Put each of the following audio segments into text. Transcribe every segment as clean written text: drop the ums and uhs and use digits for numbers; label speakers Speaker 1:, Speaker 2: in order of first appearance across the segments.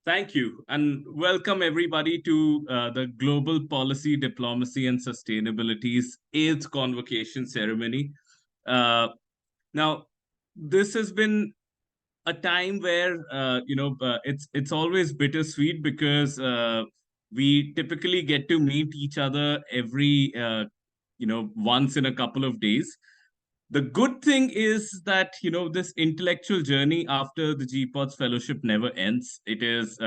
Speaker 1: Thank you, and welcome everybody to the Global Policy, Diplomacy, and Sustainability's 8th Convocation ceremony. Uh, now, this has been a time where it's always bittersweet because we typically get to meet each other every once in a couple of days. The good thing is that this intellectual journey after the GPODS fellowship never ends. It is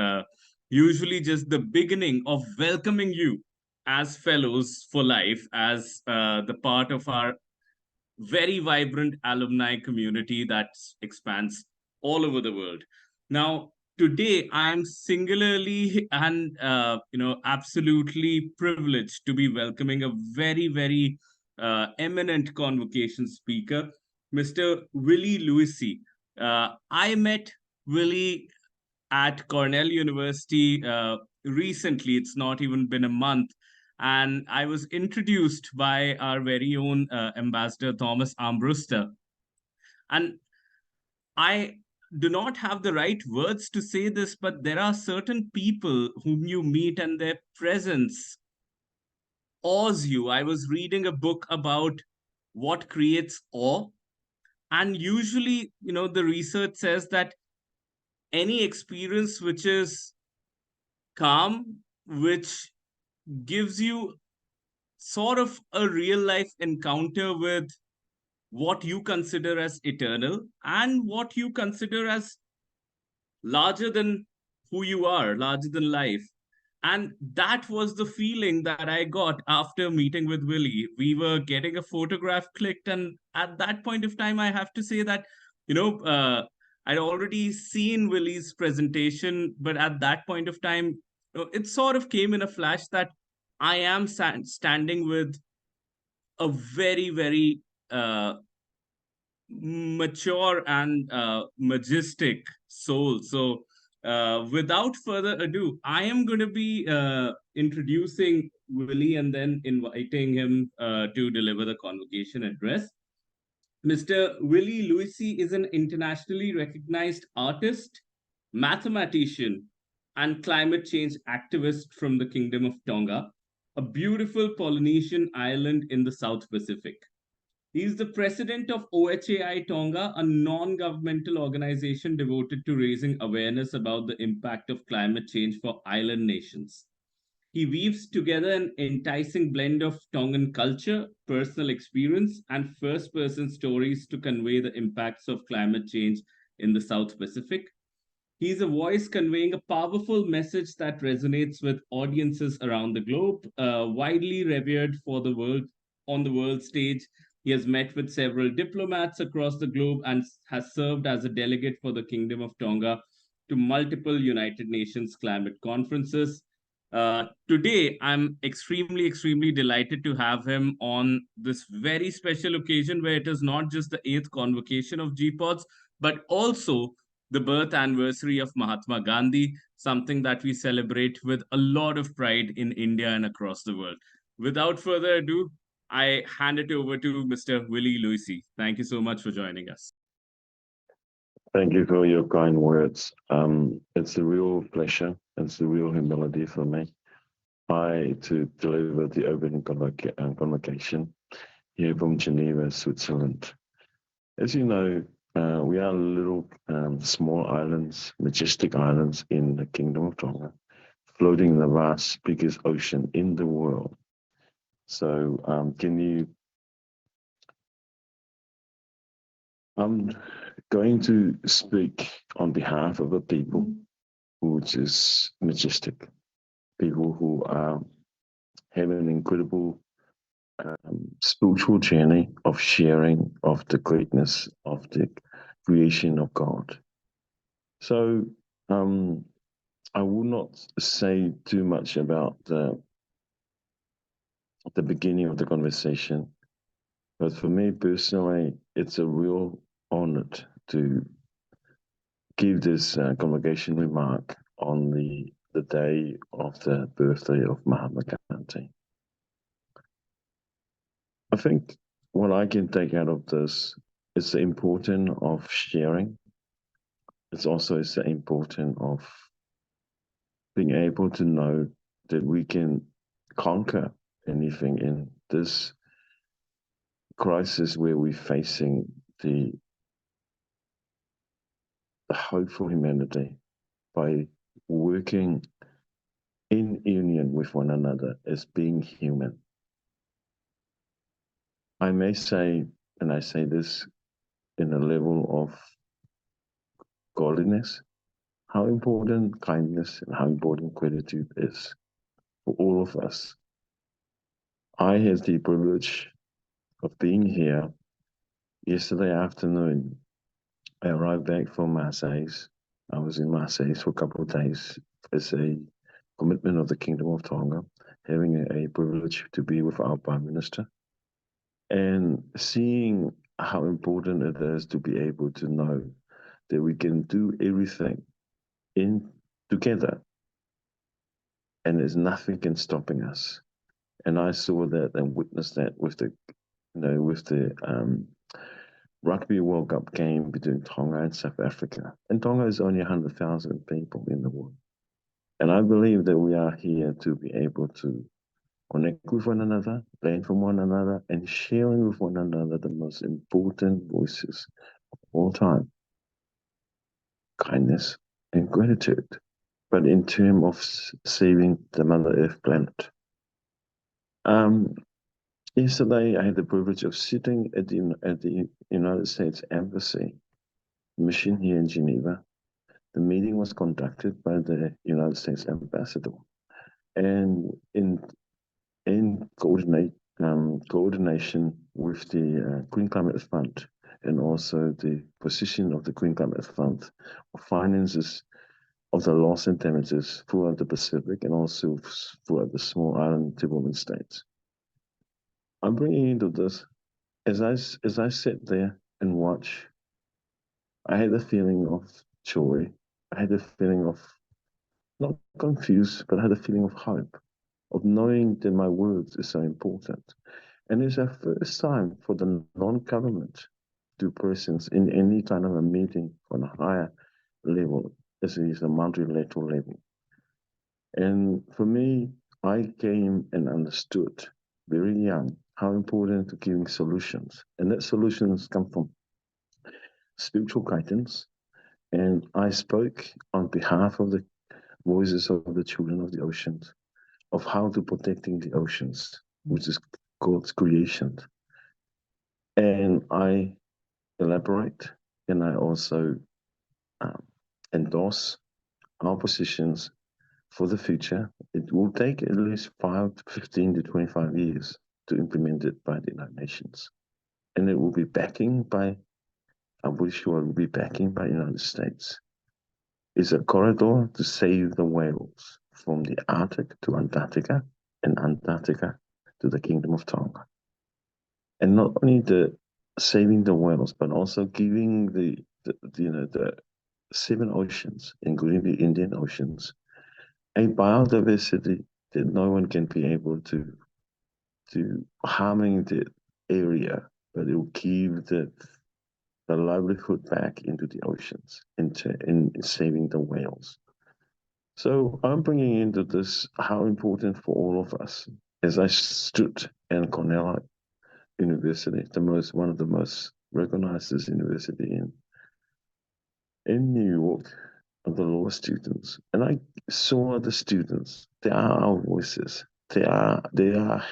Speaker 1: usually just the beginning of welcoming you as fellows for life, as the part of our very vibrant alumni community that expands all over the world. Now, today I am singularly and absolutely privileged to be welcoming a very eminent convocation speaker, Mr. Willie Louisi. I met Willie at Cornell University recently. It's not even been a month. And I was introduced by our very own ambassador, Thomas Armbruster. And I do not have the right words to say this, but there are certain people whom you meet and their presence awes you. I was reading a book about what creates awe. And usually, the research says that any experience which is calm, which gives you sort of a real life encounter with what you consider as eternal and what you consider as larger than who you are, larger than life. And that was the feeling that I got after meeting with Willie. We were getting a photograph clicked, and at that point of time, I have to say that, you know, uh, I'd already seen Willie's presentation, but at that point of time, it sort of came in a flash that I am standing with a very mature and majestic soul. So, without further ado, I am going to be introducing Willie and then inviting him to deliver the convocation address. Mr. Willie Louisi is an internationally recognized artist, mathematician, and climate change activist from the Kingdom of Tonga, a beautiful Polynesian island in the South Pacific. He is the president of OHAI Tonga, a non governmental organization devoted to raising awareness about the impact of climate change for island nations. He weaves together an enticing blend of Tongan culture, personal experience, and first person stories to convey the impacts of climate change in the South Pacific. He is a voice conveying a powerful message that resonates with audiences around the globe, widely revered for the world on the world stage. He has met with several diplomats across the globe and has served as a delegate for the Kingdom of Tonga to multiple United Nations climate conferences. Today, I'm extremely delighted to have him on this very special occasion where it is not just the 8th convocation of GPODS, but also the birth anniversary of Mahatma Gandhi, something that we celebrate with a lot of pride in India and across the world. Without further ado, I hand it over to Mr. Willie Louisi. Thank you so much for joining us.
Speaker 2: Thank you for your kind words. It's a real pleasure. It's a real humility for me to deliver the opening convocation here from Geneva, Switzerland. As you know, we are little small islands, majestic islands in the Kingdom of Tonga, floating in the vast, biggest ocean in the world. So I'm going to speak on behalf of the people, which is majestic, people who have an incredible spiritual journey of sharing of the greatness of the creation of God. So I will not say too much about the beginning of the conversation, but for me personally, it's a real honor to give this convocation remark on the day of the birthday of Mahatma Gandhi. I think what I can take out of this is the importance of sharing. It's also the importance of being able to know that we can conquer anything in this crisis where we're facing the hope for humanity by working in union with one another as being human. I may say, and I say this in a level of godliness, how important kindness and how important gratitude is for all of us. I had the privilege of being here yesterday afternoon. I arrived back from Marseille. I was in Marseille for a couple of days as a commitment of the Kingdom of Tonga, having a privilege to be with our Prime Minister and seeing how important it is to be able to know that we can do everything in together and there's nothing can stopping us. And I saw that and witnessed that with the Rugby World Cup game between Tonga and South Africa. And Tonga is only 100,000 people in the world. And I believe that we are here to be able to connect with one another, learn from one another, and sharing with one another the most important voices of all time, kindness and gratitude. But in terms of saving the Mother Earth planet. Yesterday, I had the privilege of sitting at the United States Embassy mission here in Geneva. The meeting was conducted by the United States ambassador, and in coordination with the Green Climate Fund and also the position of the Green Climate Fund of finances of the loss and damages throughout the Pacific and also throughout the small island development states. I'm bringing into this as I sit there and watch. I had a feeling of joy. I had a feeling of not confused, but I had a feeling of hope, of knowing that my words is so important. And it's our first time for the non-government to persons in any kind of a meeting on a higher level, as it is a multilateral level. And for me, I came and understood very young how important to giving solutions. And that solutions come from spiritual guidance. And I spoke on behalf of the voices of the children of the oceans, of how to protecting the oceans, which is God's creation. And I elaborate and I also endorse our positions for the future. It will take at least 5 to 15 to 25 years to implement it by the United Nations. And it will be backing by, I'm pretty sure it will be backing by the United States. It's a corridor to save the whales from the Arctic to Antarctica and Antarctica to the Kingdom of Tonga. And not only the saving the whales, but also giving the 7 oceans, including the Indian Oceans, a biodiversity that no one can be able to harming the area, but it will keep the livelihood back into the oceans, in saving the whales. So I'm bringing into this how important for all of us. As I stood in Cornell University, one of the most recognized university in New York, of the law students, and I saw the students. They are our voices. They are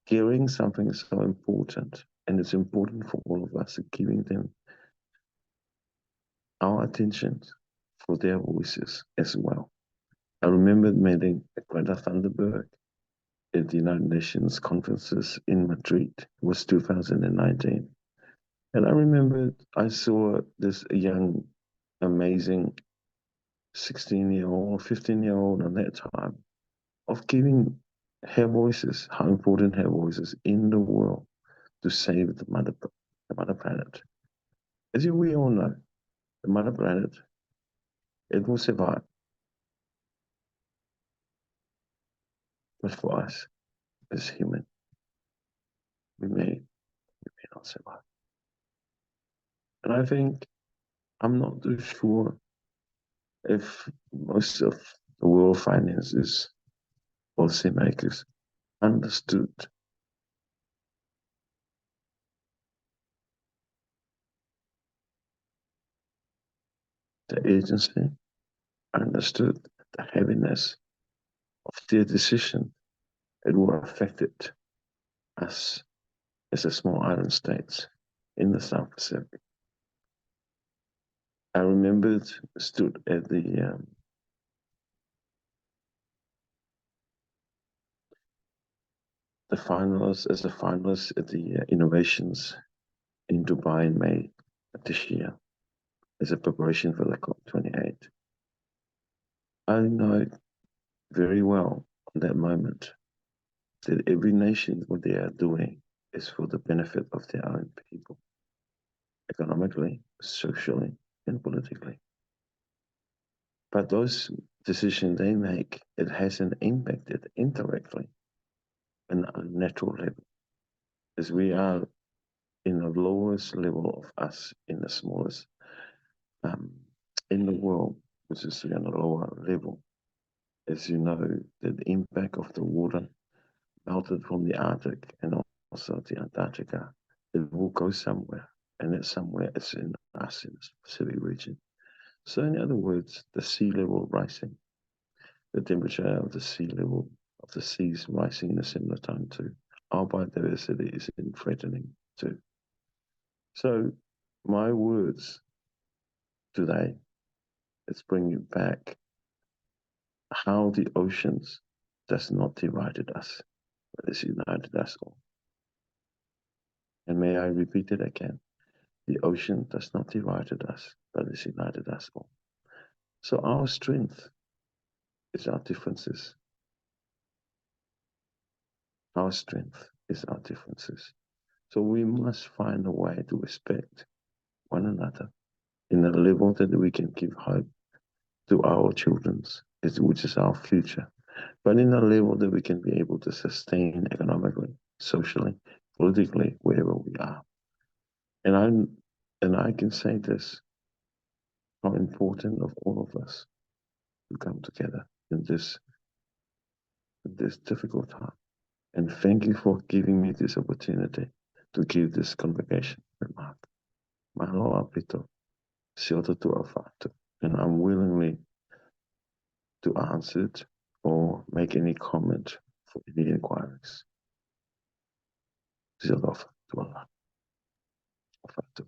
Speaker 2: hearing something so important, and it's important for all of us, giving them our attention for their voices as well. I remember meeting Greta Thunberg at the United Nations conferences in Madrid. It was 2019. And I remember I saw this young, amazing 16-year-old, 15-year-old at that time, of giving her voices, how important her voices in the world to save the mother planet. As we all know, the mother planet, it will survive. But for us, as human, we may not survive. And I think, I'm not too sure if most of the world finances, policymakers understood the urgency, understood the heaviness of their decision. It would have affected us as a small island states in the South Pacific. I remembered stood at the finalists as a finalist at the innovations in Dubai in May this year as a preparation for the COP28. I know very well in that moment that every nation, what they are doing is for the benefit of their own people, economically, socially, and politically. But those decisions they make, it has an impact indirectly on a natural level, as we are in the lowest level of us in the smallest in the world, which is on a lower level. As you know, the impact of the water melted from the Arctic and also the Antarctica, it will go somewhere, and that somewhere is in us in the Pacific region. So in other words, the sea level rising, the temperature of the sea level of the seas rising in a similar time too. Our biodiversity is in threatening too. So my words today is bringing back how the oceans does not divided us, but has united us all. And may I repeat it again? The ocean does not divided us, but has united us all. So our strength is our differences. Our strength is our differences. So we must find a way to respect one another in a level that we can give hope to our children, which is our future, but in a level that we can be able to sustain economically, socially, politically, wherever we are. And I can say this, how important of all of us to come together in this difficult time. And thank you for giving me this opportunity to give this convocation remark. Mahalo apito, siota tu afatu. And I'm willingly to answer it or make any comment for any inquiries. Siota tu afatu.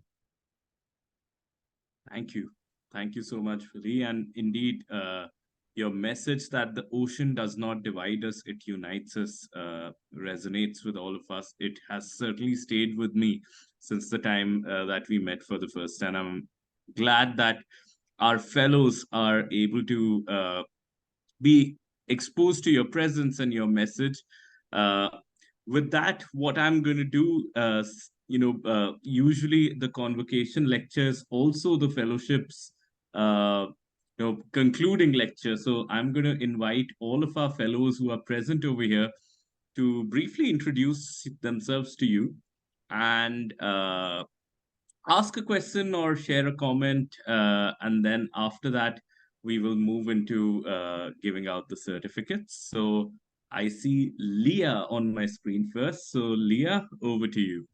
Speaker 1: Thank you. Thank you so much, Philly. And indeed, your message that the ocean does not divide us, it unites us, resonates with all of us. It has certainly stayed with me since the time that we met for the first time. I'm glad that our fellows are able to be exposed to your presence and your message. Uh, with that, what I'm going to do, usually the convocation lectures, also the fellowships, concluding lecture. So I'm going to invite all of our fellows who are present over here to briefly introduce themselves to you and ask a question or share a comment. And then after that, we will move into giving out the certificates. So I see Leah on my screen first. So Leah, over to you.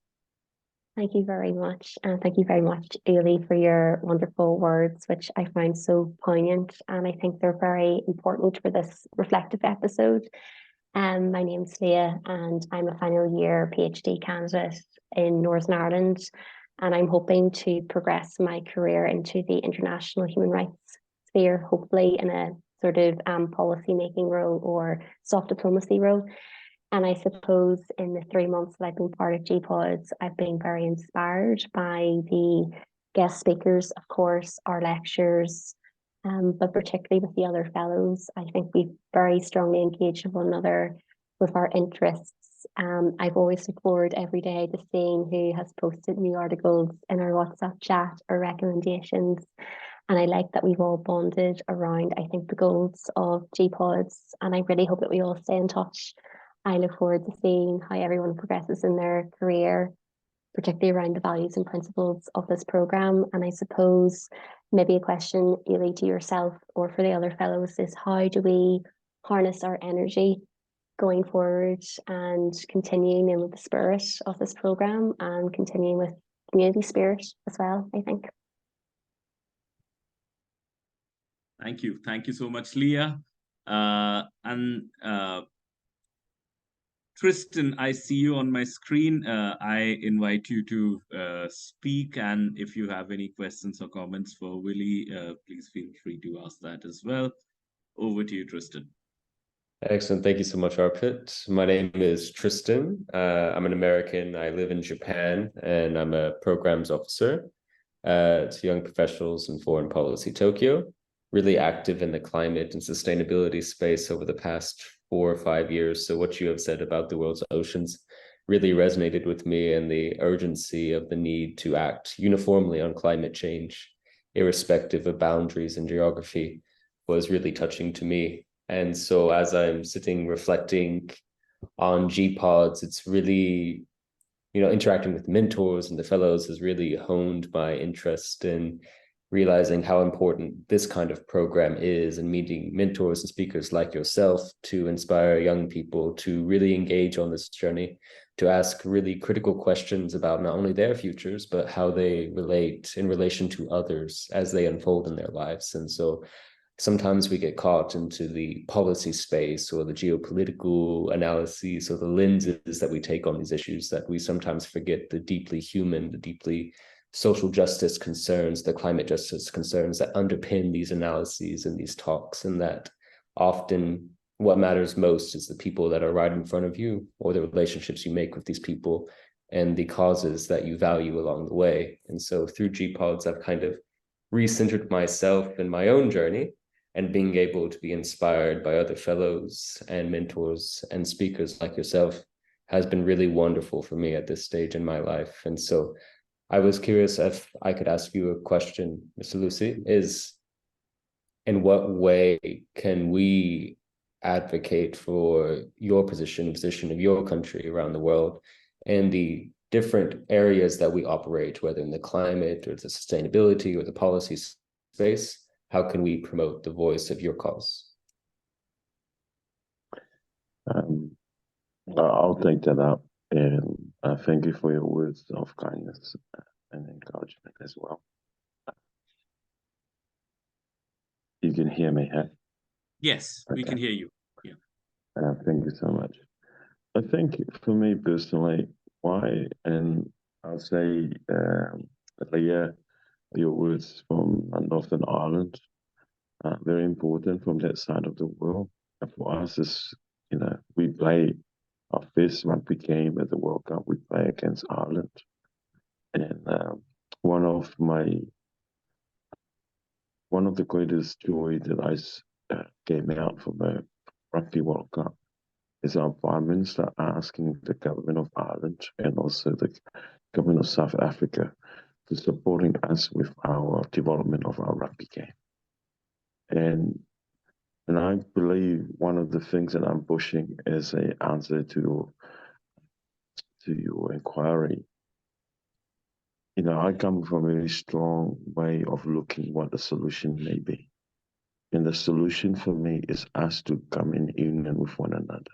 Speaker 3: Thank you very much. And thank you very much, Ailey, for your wonderful words, which I find so poignant. And I think they're very important for this reflective episode. My name's Leah, and I'm a final year PhD candidate in Northern Ireland. And I'm hoping to progress my career into the international human rights sphere, hopefully in a sort of policy making role or soft diplomacy role. And I suppose in the 3 months that I've been part of GPODS, I've been very inspired by the guest speakers, of course, our lectures, but particularly with the other fellows. I think we've very strongly engaged with one another with our interests. I've always looked forward every day to seeing who has posted new articles in our WhatsApp chat or recommendations. And I like that we've all bonded around, I think, the goals of GPODS. And I really hope that we all stay in touch. I look forward to seeing how everyone progresses in their career, particularly around the values and principles of this program. And I suppose maybe a question, Ely, to yourself or for the other fellows is how do we harness our energy going forward and continuing in with the spirit of this program and continuing with community spirit as well, I think.
Speaker 1: Thank you. Thank you so much, Leah. Tristan, I see you on my screen. I invite you to speak, and if you have any questions or comments for Willie, please feel free to ask that as well. Over to you, Tristan.
Speaker 4: Excellent. Thank you so much, Arpit. My name is Tristan. I'm an American. I live in Japan, and I'm a programs officer to young professionals in foreign policy Tokyo. Really active in the climate and sustainability space over the past 4 or 5 years. So what you have said about the world's oceans really resonated with me, and the urgency of the need to act uniformly on climate change, irrespective of boundaries and geography, was really touching to me. And so as I'm sitting reflecting on GPODS, it's really, interacting with mentors and the fellows has really honed my interest in realizing how important this kind of program is, and meeting mentors and speakers like yourself to inspire young people to really engage on this journey, to ask really critical questions about not only their futures, but how they relate in relation to others as they unfold in their lives. And so sometimes we get caught into the policy space or the geopolitical analyses or the lenses that we take on these issues, that we sometimes forget the deeply human, the deeply social justice concerns, the climate justice concerns that underpin these analyses and these talks, and that often what matters most is the people that are right in front of you, or the relationships you make with these people, and the causes that you value along the way. And so through GPODS, I've kind of recentered myself in my own journey, and being able to be inspired by other fellows and mentors and speakers like yourself has been really wonderful for me at this stage in my life. And so I was curious if I could ask you a question, Mr. Lucy, is in what way can we advocate for your position of your country around the world, and the different areas that we operate, whether in the climate or the sustainability or the policy space? How can we promote the voice of your cause?
Speaker 2: I'll take that up, and thank you for your words of kindness and encouragement as well. You can hear me, huh?
Speaker 1: Yes, we can hear you. Yeah.
Speaker 2: Thank you so much. I think for me personally, and I'll say, Leah, your words from Northern Ireland, very important from that side of the world. And for us, is we play our first rugby game at the World Cup. We play against Ireland, and one of the greatest joy that came out from the Rugby World Cup is our Prime Minister asking the government of Ireland and also the government of South Africa to supporting us with our development of our rugby game. And I believe one of the things that I'm pushing as an answer to your inquiry, I come from a very strong way of looking what the solution may be. And the solution for me is us to come in union with one another.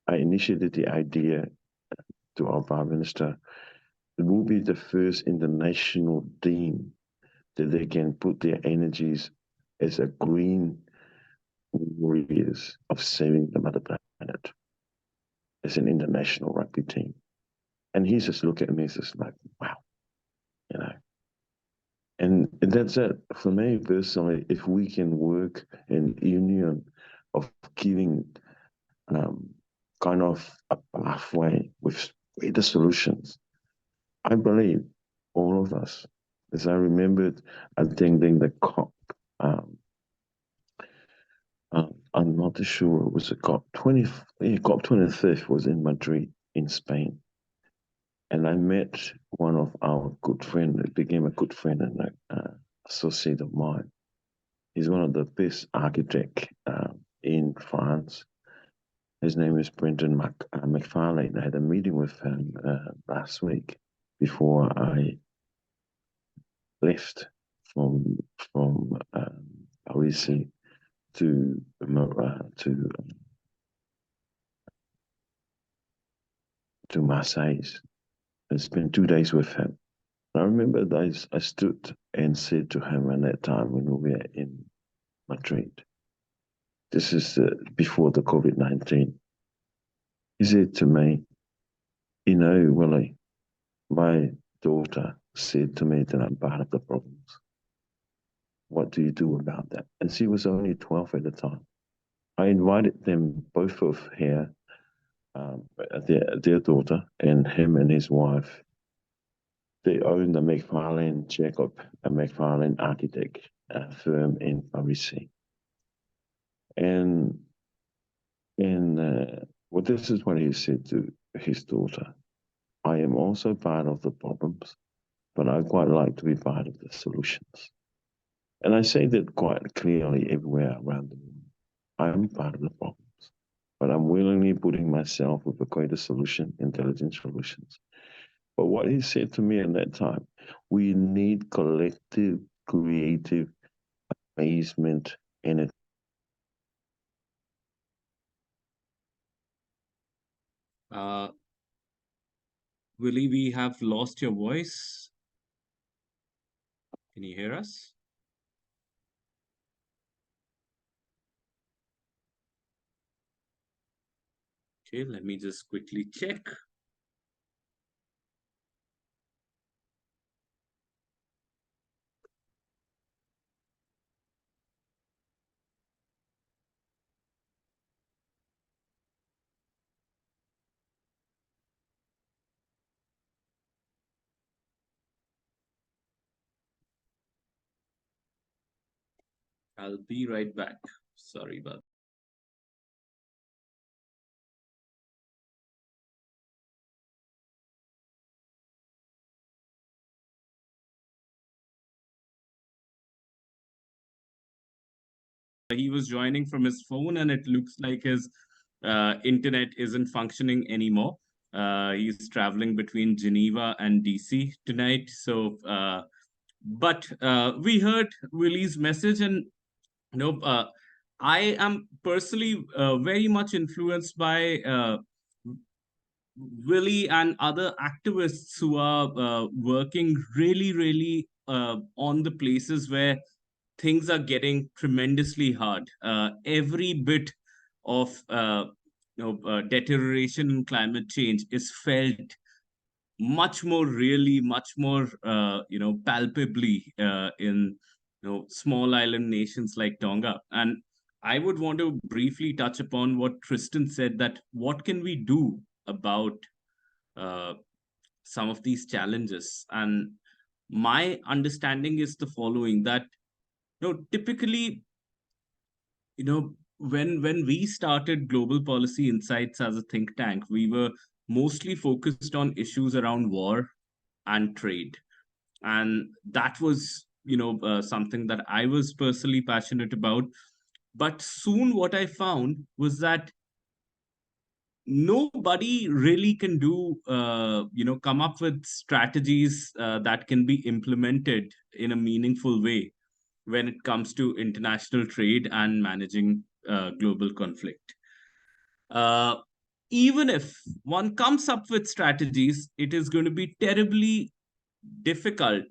Speaker 2: I initiated the idea to our Prime Minister. It will be the first international team that they can put their energies as a green warriors of saving the mother planet as an international rugby team. And he just looked at me and just like, wow, And that's it. For me personally, if we can work in union of giving kind of a pathway with greater solutions, I believe all of us, as I remembered attending the COP, I'm not too sure it was a COP 25th was in Madrid in Spain. And I met one of our good friends, it became a good friend and an associate of mine. He's one of the best architects in France. His name is Brendan McFarlane. I had a meeting with him last week before I left from from Paris to Marseille and spent 2 days with him. I remember I stood and said to him at that time when we were in Madrid, this is before the COVID-19. He said to me, you know, Willie, my daughter said to me that I'm part of the problems. What do you do about that? And she was only 12 at the time. I invited them both of her, their daughter, and him and his wife. They own the McFarlane Jacob, a McFarlane architect firm in Paris. And well, this is what he said to his daughter. I am also part of the problems, but I quite like to be part of the solutions. And I say that quite clearly everywhere around the world. I am part of the problems, but I'm willingly putting myself with a greater solution, intelligent solutions. But what he said to me at that time, we need collective, creative amazement in it.
Speaker 1: Willie, we have lost your voice. Can you hear us? Okay, let me just quickly check. I'll be right back. Sorry about that. He was joining from his phone, and it looks like his internet isn't functioning anymore. He's traveling between Geneva and DC tonight. So, but we heard Willie's message, and I am personally very much influenced by Willie and other activists who are working really on the places where things are getting tremendously hard. Every bit of deterioration in climate change is felt much more really, much more palpably in small island nations like Tonga. And I would want to briefly touch upon what Tristan said, that what can we do about uh, some of these challenges. And my understanding is the following, that typically, when we started Global Policy Insights as a think tank, we were mostly focused on issues around war and trade. And that was something that I was personally passionate about. But soon what I found was that nobody really can do come up with strategies that can be implemented in a meaningful way when it comes to international trade and managing global conflict. uh, Even if one comes up with strategies, it is going to be terribly difficult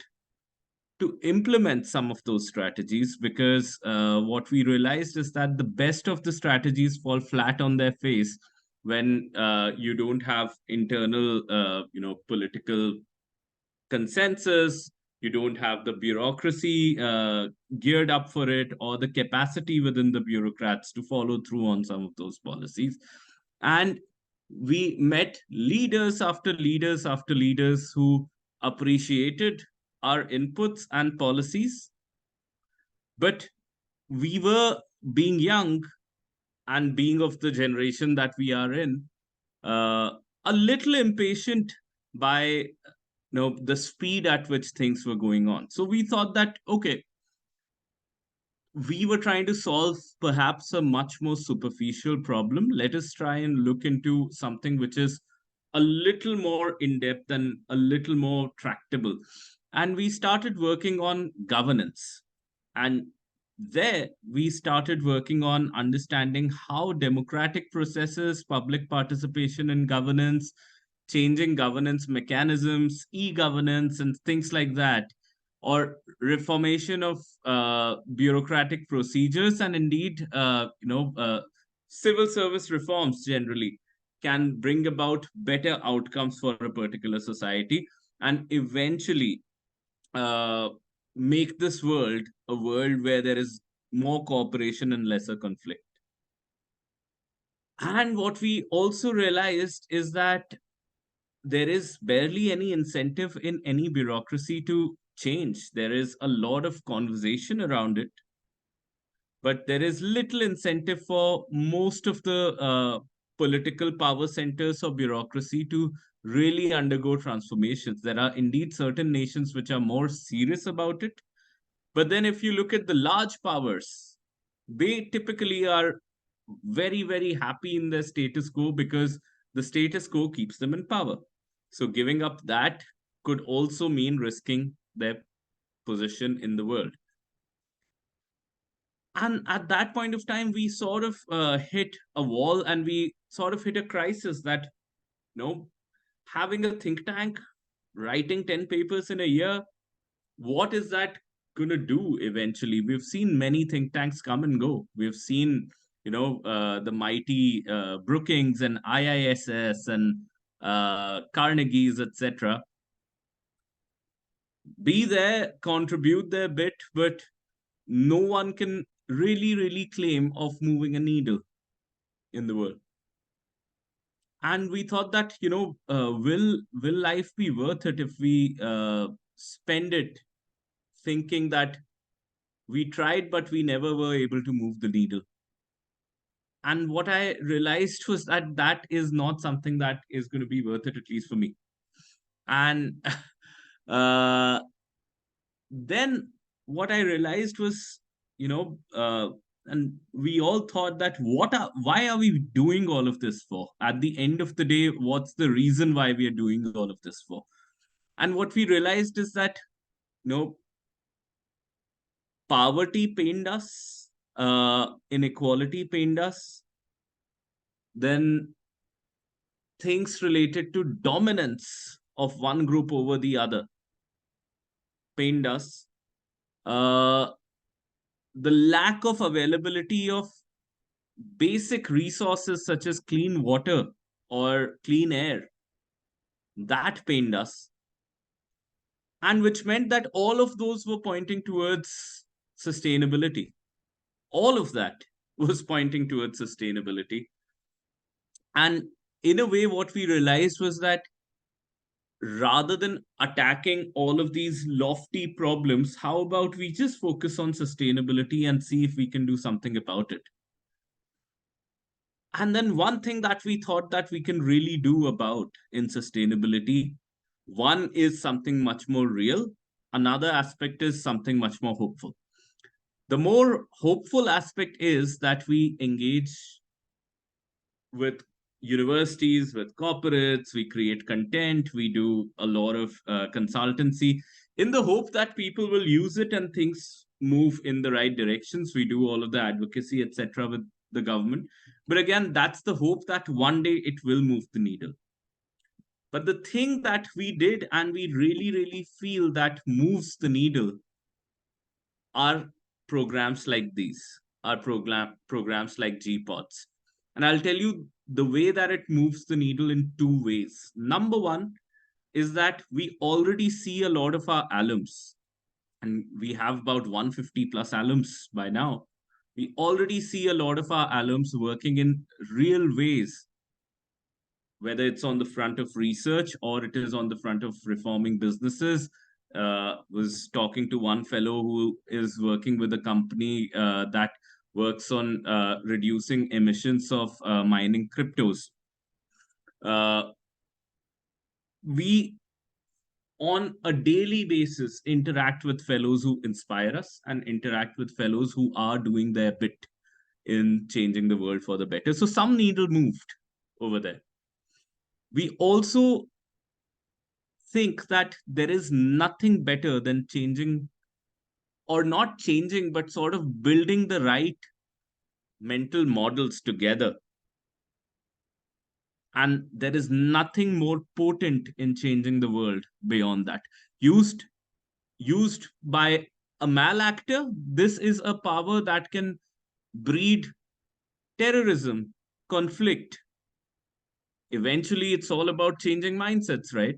Speaker 1: to implement some of those strategies, because what we realized is that the best of the strategies fall flat on their face when you don't have internal political consensus, you don't have the bureaucracy geared up for it, or the capacity within the bureaucrats to follow through on some of those policies. And we met leaders after leaders after leaders who appreciated our inputs and policies, but we were, being young and being of the generation that we are in, uh, a little impatient by the speed at which things were going on. So we thought that, okay, we were trying to solve perhaps a much more superficial problem. Let us try and look into something which is a little more in depth and a little more tractable. And we started working on governance. And there we started working on understanding how democratic processes, public participation in governance, changing governance mechanisms, e-governance, and things like that, or reformation of bureaucratic procedures, and indeed, civil service reforms generally can bring about better outcomes for a particular society, and eventually uh, make this world a world where there is more cooperation and lesser conflict. And what we also realized is that there is barely any incentive in any bureaucracy to change. There is a lot of conversation around it, but there is little incentive for most of the political power centers or bureaucracy to really undergo transformations. There are indeed certain nations which are more serious about it. But then, if you look at the large powers, they typically are very, very happy in their status quo because the status quo keeps them in power. So, giving up that could also mean risking their position in the world. And at that point of time, we sort of hit a wall, and we sort of hit a crisis that, having a think tank, writing 10 papers in a year, what is that going to do eventually? We've seen many think tanks come and go. We've seen, the mighty Brookings and IISS and Carnegie's, etc. Be there, contribute their bit, but no one can really, really claim of moving a needle in the world. And we thought that, will life be worth it if we spend it thinking that we tried, but we never were able to move the needle? And what I realized was that that is not something that is going to be worth it, at least for me. And uh, then what I realized was, and we all thought that why are we doing all of this for? At the end of the day, what's the reason why we are doing all of this for? And what we realized is that, poverty pained us, inequality pained us, then things related to dominance of one group over the other pained us. The lack of availability of basic resources such as clean water or clean air, that pained us. And which meant that all of those were pointing towards sustainability. All of that was pointing towards sustainability. And in a way, what we realized was that rather than attacking all of these lofty problems, how about we just focus on sustainability and see if we can do something about it? And then one thing that we thought that we can really do about in sustainability, one is something much more real. Another aspect is something much more hopeful. The more hopeful aspect is that we engage with universities, with corporates, we create content, we do a lot of consultancy in the hope that people will use it and things move in the right directions. We do all of the advocacy, etc., with the government. But again, that's the hope that one day it will move the needle. But the thing that we did and we really, really feel that moves the needle are programs like these, are programs like GPODS. And I'll tell you the way that it moves the needle in two ways. Number one is that we already see a lot of our alums, and we have about 150 plus alums by now. We already see a lot of our alums working in real ways, whether it's on the front of research or it is on the front of reforming businesses. Was talking to one fellow who is working with a company that works on reducing emissions of mining cryptos. We on a daily basis interact with fellows who inspire us and interact with fellows who are doing their bit in changing the world for the better. So some needle moved over there. We also think that there is nothing better than changing or not changing, but sort of building the right mental models together. And there is nothing more potent in changing the world beyond that. Used by a malactor, this is a power that can breed terrorism, conflict. Eventually, it's all about changing mindsets, right?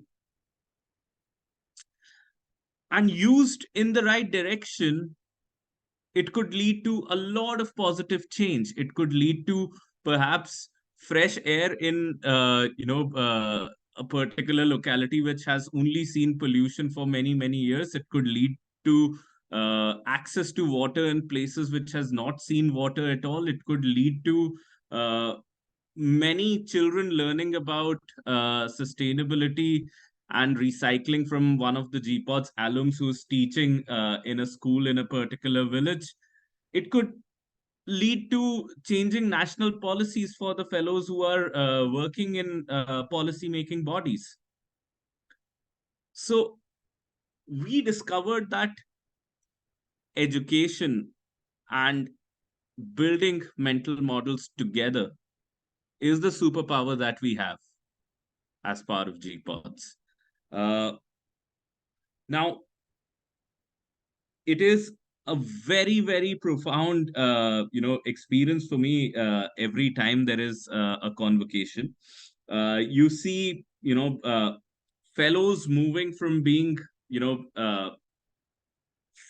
Speaker 1: And used in the right direction, it could lead to a lot of positive change. It could lead to perhaps fresh air in a particular locality which has only seen pollution for many years. It could lead to access to water in places which has not seen water at all. It could lead to many children learning about sustainability and recycling from one of the GPODS alums who's teaching in a school in a particular village. It could lead to changing national policies for the fellows who are working in policy making bodies. So we discovered that education and building mental models together is the superpower that we have as part of GPODS. Now, it is a very profound experience for me every time there is a convocation. You see fellows moving from being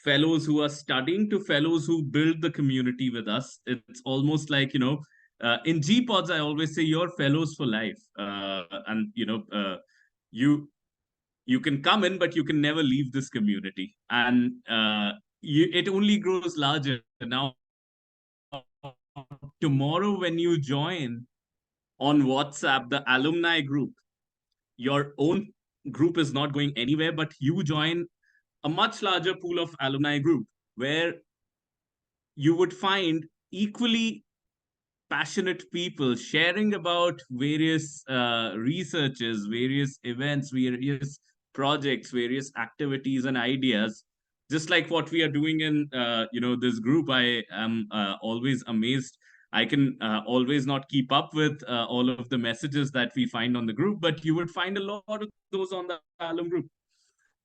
Speaker 1: fellows who are studying to fellows who build the community with us. It's almost like in GPODS I always say you're fellows for life, and you can come in, but you can never leave this community. And it only grows larger. Now, tomorrow, when you join on WhatsApp, the alumni group, your own group is not going anywhere, but you join a much larger pool of alumni group where you would find equally passionate people sharing about various researches, various events, various projects, various activities and ideas. Just like what we are doing in this group, I am always amazed. I can always not keep up with all of the messages that we find on the group, but you would find a lot of those on the alum group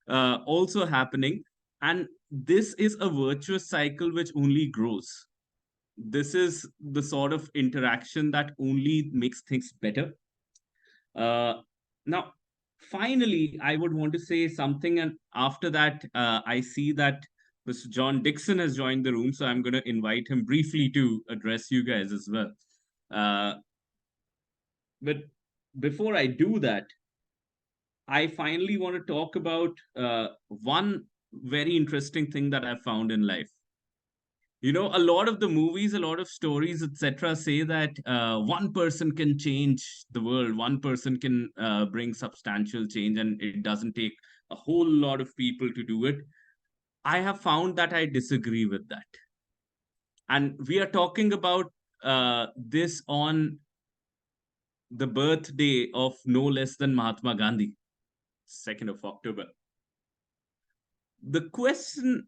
Speaker 1: also happening. And this is a virtuous cycle which only grows. This is the sort of interaction that only makes things better. Now, finally, I would want to say something, and after that, I see that Mr. John Dixon has joined the room, so I'm going to invite him briefly to address you guys as well. But before I do that, I finally want to talk about one very interesting thing that I found in life. A lot of the movies, a lot of stories, etc., say that one person can change the world, one person can bring substantial change, and it doesn't take a whole lot of people to do it. I have found that I disagree with that. And we are talking about this on the birthday of no less than Mahatma Gandhi, 2nd of October. The question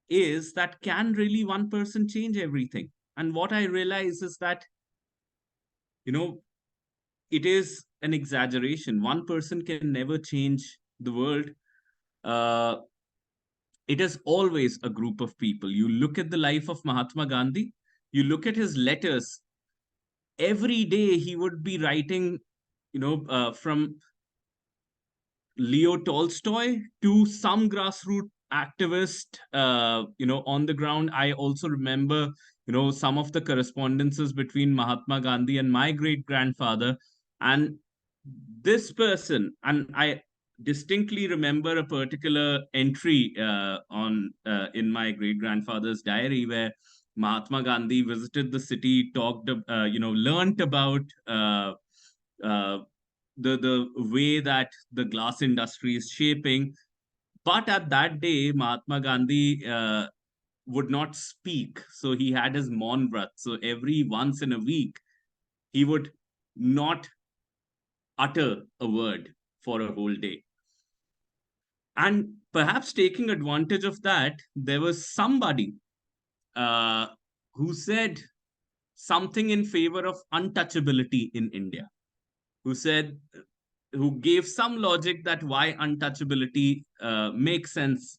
Speaker 1: is that can really one person change everything? And what I realize is that it is an exaggeration. One person can never change the world. It is always a group of people. You look at the life of Mahatma Gandhi, you look at his letters. Every day he would be writing from Leo Tolstoy to some grassroots activist, on the ground. I also remember, some of the correspondences between Mahatma Gandhi and my great grandfather. And this person, and I distinctly remember a particular entry in my great grandfather's diary where Mahatma Gandhi visited the city, talked, learned about the way that the glass industry is shaping. But at that day, Mahatma Gandhi would not speak. So he had his Maun Vrat. So every once in a week, he would not utter a word for a whole day. And perhaps taking advantage of that, there was somebody who said something in favor of untouchability in India, who gave some logic that why untouchability makes sense.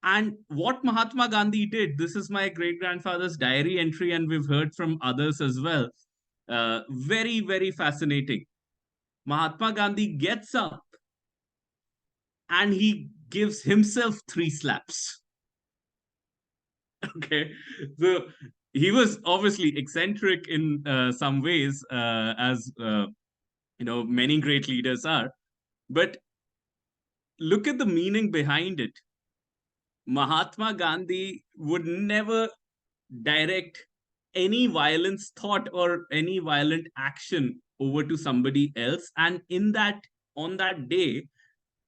Speaker 1: And what Mahatma Gandhi did, this is my great grandfather's diary entry, and we've heard from others as well. Very, very fascinating. Mahatma Gandhi gets up and he gives himself 3 slaps. Okay. So he was obviously eccentric in some ways, as many great leaders are. But look at the meaning behind it. Mahatma Gandhi would never direct any violence thought or any violent action over to somebody else. And on that day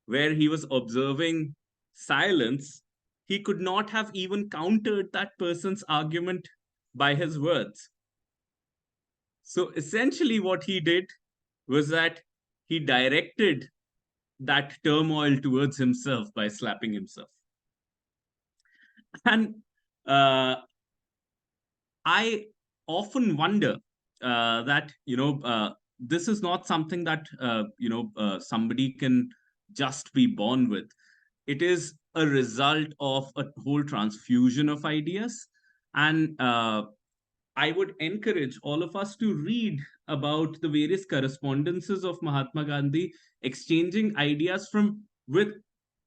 Speaker 1: where he was observing silence, he could not have even countered that person's argument by his words. So essentially, what he did was that he directed that turmoil towards himself by slapping himself. And I often wonder that, this is not something that, somebody can just be born with. It is a result of a whole transfusion of ideas. And I would encourage all of us to read about the various correspondences of Mahatma Gandhi, exchanging ideas with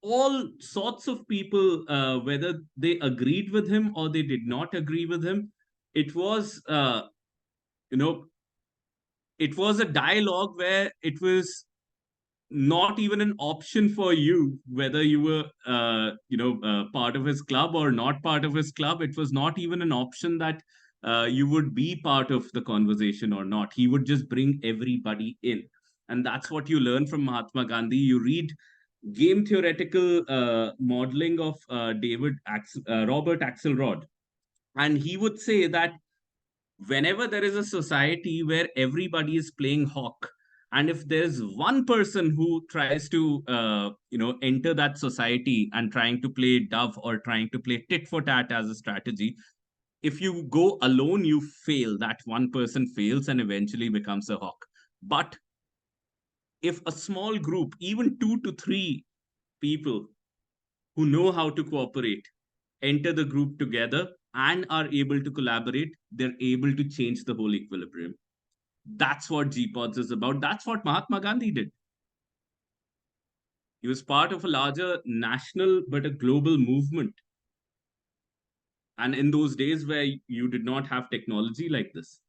Speaker 1: all sorts of people, whether they agreed with him or they did not agree with him. It was, you know, it was a dialogue where it was not even an option for you whether you were part of his club or not part of his club. It was not even an option that you would be part of the conversation or not. He would just bring everybody in, and that's what you learn from Mahatma Gandhi. You read game theoretical modeling of Robert Axelrod, and he would say that whenever there is a society where everybody is playing hawk, and if there's one person who tries to enter that society and trying to play dove or trying to play tit for tat as a strategy, if you go alone, you fail. That one person fails and eventually becomes a hawk. But if a small group, even 2 to 3 people who know how to cooperate, enter the group together and are able to collaborate, they're able to change the whole equilibrium. That's what GPODS is about. That's what Mahatma Gandhi did. He was part of a larger national but a global movement. And in those days where you did not have technology like this.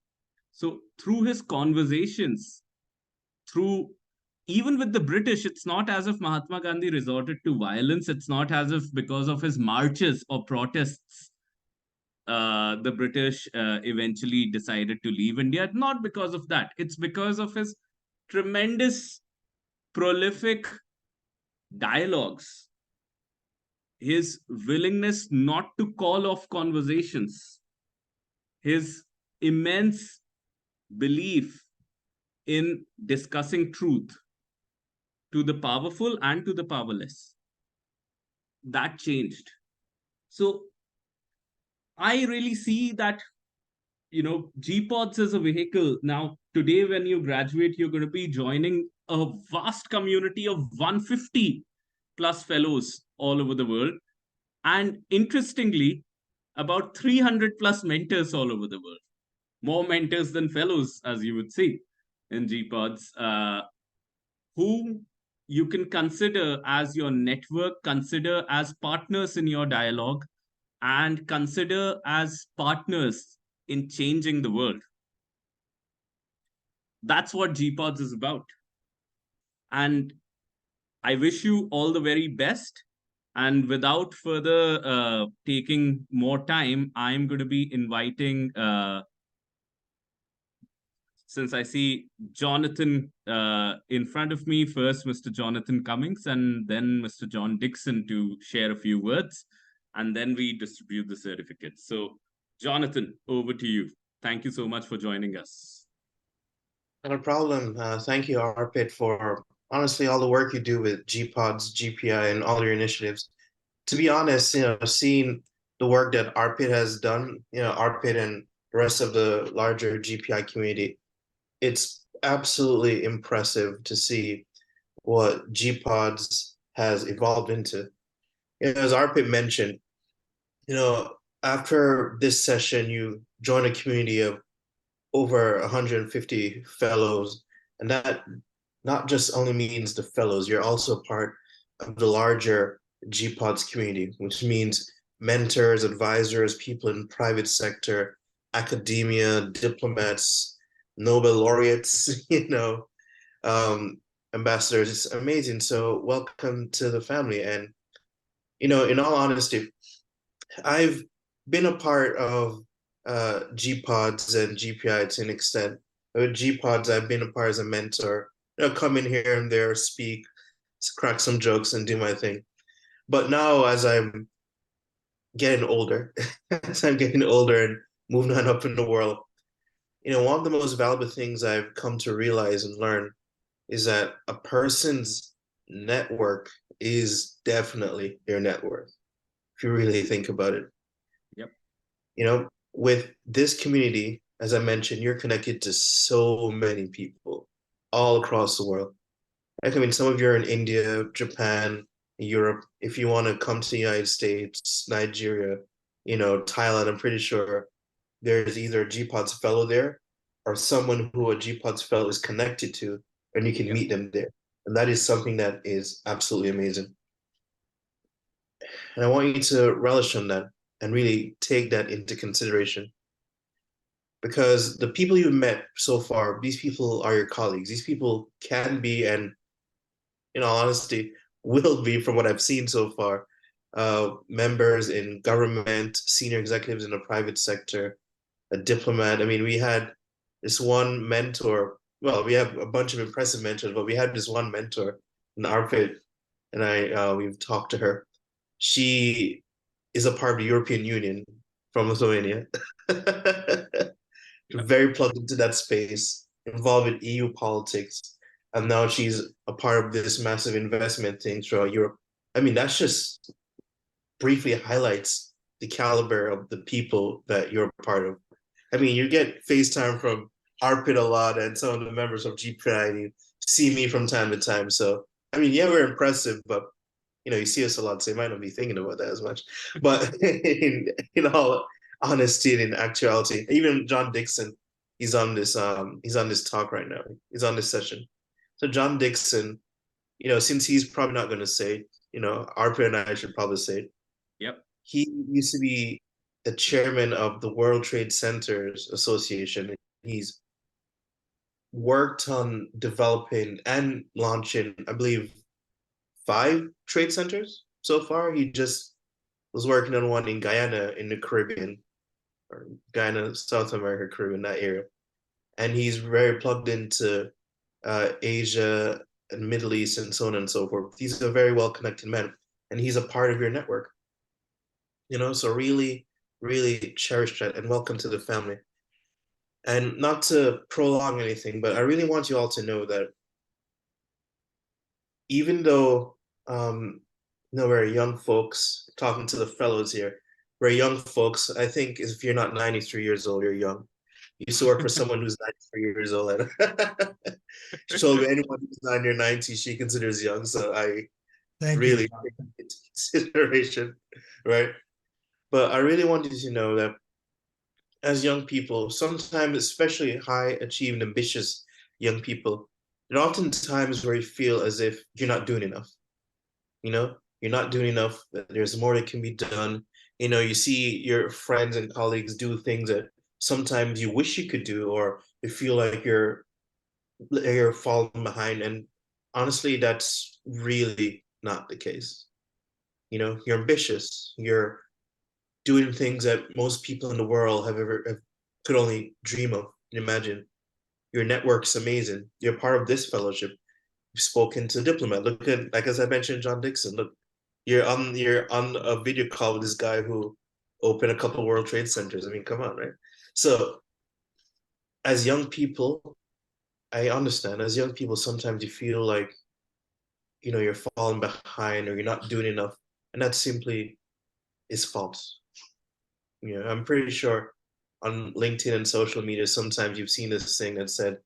Speaker 1: So through his conversations, even with the British, it's not as if Mahatma Gandhi resorted to violence. It's not as if because of his marches or protests, the British eventually decided to leave India. Not because of that. It's because of his tremendous, prolific dialogues, his willingness not to call off conversations, his immense belief in discussing truth to the powerful and to the powerless. That changed. So I really see that, GPODS is a vehicle. Now, today, when you graduate, you're going to be joining a vast community of 150 plus fellows all over the world. And interestingly, about 300 plus mentors all over the world. More mentors than fellows, as you would see in GPODS, who you can consider as your network, consider as partners in your dialogue, and consider as partners in changing the world. That's what GPODS is about. And I wish you all the very best. And without further taking more time, I'm going to be inviting, since I see Jonathan in front of me, first Mr. Jonathan Cummings and then Mr. John Dixon to share a few words, and then we distribute the certificates. So, Jonathan, over to you. Thank you so much for joining us.
Speaker 5: Not a problem. Thank you, Arpit, for honestly, all the work you do with GPODS, GPI, and all your initiatives. To be honest, seeing the work that ARPIT has done, ARPIT and the rest of the larger GPI community, it's absolutely impressive to see what GPODS has evolved into. As ARPIT mentioned, after this session, you join a community of over 150 fellows, and that not just only means the fellows, you're also part of the larger GPODS community, which means mentors, advisors, people in private sector, academia, diplomats, Nobel laureates, ambassadors. It's amazing. So welcome to the family. And, in all honesty, I've been a part of GPODS and GPI to an extent. With GPODS, I've been a part as a mentor, come in here and there, speak, crack some jokes and do my thing. But now as I'm getting older, and moving on up in the world, one of the most valuable things I've come to realize and learn is that a person's network is definitely your net worth, if you really think about it.
Speaker 1: Yep.
Speaker 5: With this community, as I mentioned, you're connected to so many people all across the world. I mean, some of you are in India, Japan, Europe. If you want to come to the United States, Nigeria, Thailand, I'm pretty sure there's either a GPODS fellow there or someone who a GPODS fellow is connected to, and you can meet them there. And that is something that is absolutely amazing. And I want you to relish on that and really take that into consideration. Because the people you've met so far, these people are your colleagues. These people can be, and in all honesty, will be, from what I've seen so far, members in government, senior executives in the private sector, a diplomat. I mean, we had this one mentor. Well, we have a bunch of impressive mentors, but we had this one mentor in ARPIT, and we've talked to her. She is a part of the European Union from Lithuania. Very plugged into that space, involved in EU politics, and now she's a part of this massive investment thing throughout Europe. I mean, that's just briefly highlights the caliber of the people that you're a part of. I mean, you get FaceTime from ARPIT a lot and some of the members of GPI, and you see me from time to time. So, I mean, yeah, we're impressive, but you see us a lot, so you might not be thinking about that as much. But in all honesty and in actuality, even John Dixon, he's on this talk right now. He's on this session. So John Dixon, since he's probably not going to say, ARPA and I should probably say it.
Speaker 1: Yep.
Speaker 5: He used to be the chairman of the World Trade Centers Association. He's worked on developing and launching, I believe, 5 trade centers so far. He just was working on one in Guyana in the Caribbean, or Guyana, South America, Caribbean, that area. And he's very plugged into Asia and Middle East and so on and so forth. He's a very well-connected man, and he's a part of your network. So really, really cherish that and welcome to the family. And not to prolong anything, but I really want you all to know that even though we're young folks, talking to the fellows here, we're young folks. I think if you're not 93 years old, you're young. You used to work for someone who's 93 years old. And so anyone who's not in your 90s, she considers young. So I really take it into consideration, right? But I really want you to know that as young people, sometimes, especially high achieving, ambitious young people, there are often times where you feel as if you're not doing enough. You're not doing enough, that there's more that can be done. You see your friends and colleagues do things that sometimes you wish you could do, or you feel like you're falling behind. And honestly, that's really not the case. You're ambitious. You're doing things that most people in the world could only dream of and imagine. Your network's amazing. You're part of this fellowship. You've spoken to a diplomat. Look at, like as I mentioned, John Dixon. Look, you're on a video call with this guy who opened a couple of World Trade Centers. I mean, come on, right? So as young people, I understand. As young people, sometimes you feel like you're falling behind or you're not doing enough, and that simply is false. I'm pretty sure on LinkedIn and social media, sometimes you've seen this thing that said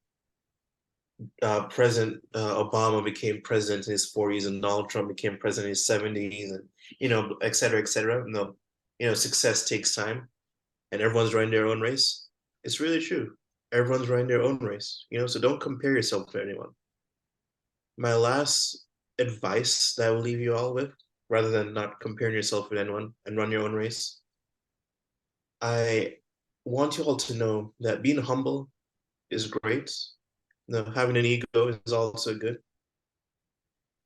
Speaker 5: President Obama became president in his 40s and Donald Trump became president in his 70s, and et cetera, et cetera. No, success takes time, and everyone's running their own race. It's really true. Everyone's running their own race. So don't compare yourself to anyone. My last advice that I will leave you all with, rather than not comparing yourself with anyone and run your own race, I want you all to know that being humble is great. Having an ego is also good.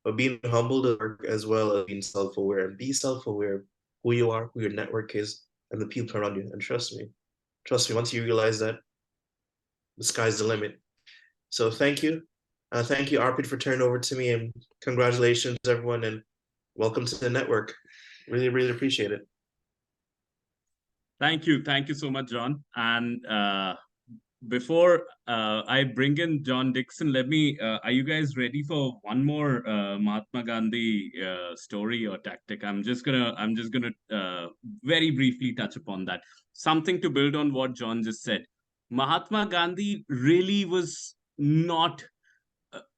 Speaker 5: But being humble does work as well as being self-aware. And be self-aware of who you are, who your network is, and the people around you. And trust me, once you realize that, the sky's the limit. So thank you. Thank you, Arpit, for turning over to me, and congratulations, everyone, and welcome to the network. Really, really appreciate it.
Speaker 1: Thank you so much, John. And before I bring in John Dixon, let me, are you guys ready for one more Mahatma Gandhi story or tactic? I'm just gonna very briefly touch upon that. Something to build on what John just said. Mahatma Gandhi really was not,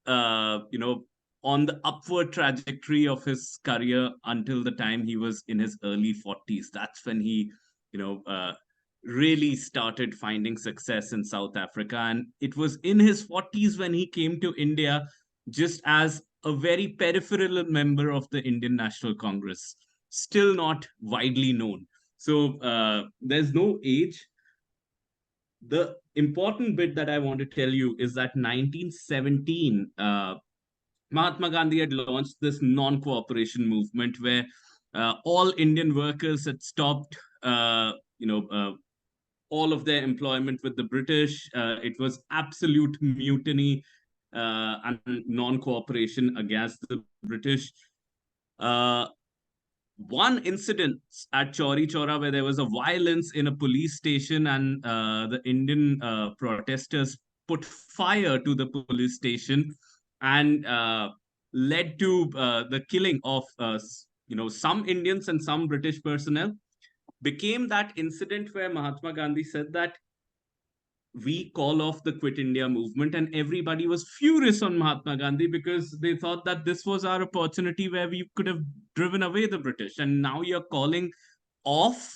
Speaker 1: on the upward trajectory of his career until the time he was in his early 40s. That's when he, really started finding success in South Africa. And it was in his 40s when he came to India just as a very peripheral member of the Indian National Congress, still not widely known. So there's no age. The important bit that I want to tell you is that 1917, Mahatma Gandhi had launched this non-cooperation movement where all Indian workers had stopped, all of their employment with the British. It was absolute mutiny and non-cooperation against the British. One incident at Chauri Chaura where there was a violence in a police station, and the Indian protesters put fire to the police station and led to the killing of some Indians and some British personnel, became that incident where Mahatma Gandhi said that we call off the Quit India movement, and everybody was furious on Mahatma Gandhi because they thought that this was our opportunity where we could have driven away the British, and now you're calling off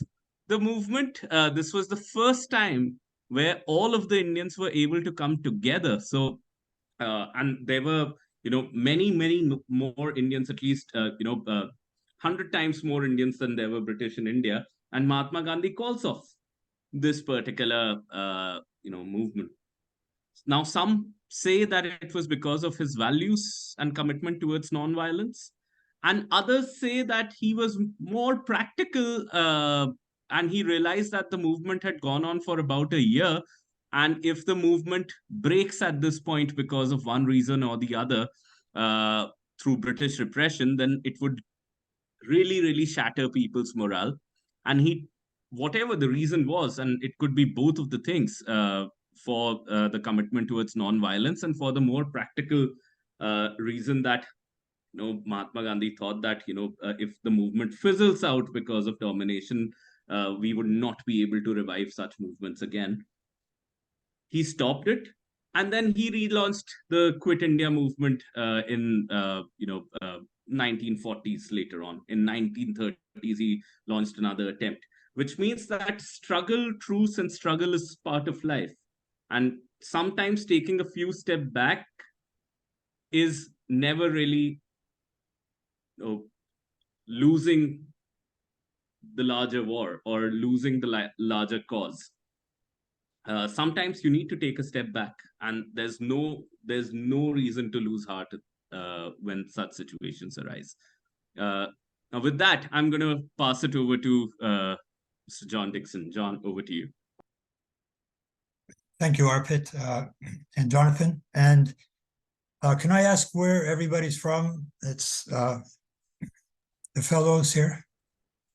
Speaker 1: the movement. This was the first time where all of the Indians were able to come together. So and there were many more Indians, at least 100 times more Indians than there were British in India, and Mahatma Gandhi calls off this particular movement. Now some say that it was because of his values and commitment towards non-violence, and others say that he was more practical, and he realized that the movement had gone on for about a year, and if the movement breaks at this point because of one reason or the other, through British repression, then it would really shatter people's morale. And whatever the reason was, and it could be both of the things, for the commitment towards non-violence, and for the more practical reason that Mahatma Gandhi thought that if the movement fizzles out because of domination, we would not be able to revive such movements again. He stopped it, and then he relaunched the Quit India movement in 1940s. Later on in 1930s, he launched another attempt, which means that struggle, truce, and struggle is part of life. And sometimes taking a few steps back is never really losing the larger war or losing the larger cause. Sometimes you need to take a step back, and there's no reason to lose heart when such situations arise. Now with that, I'm going to pass it over to Mr. John Dixon. John, over to you.
Speaker 6: Thank you, Arpit and Jonathan. And can I ask where everybody's from? It's the fellows here.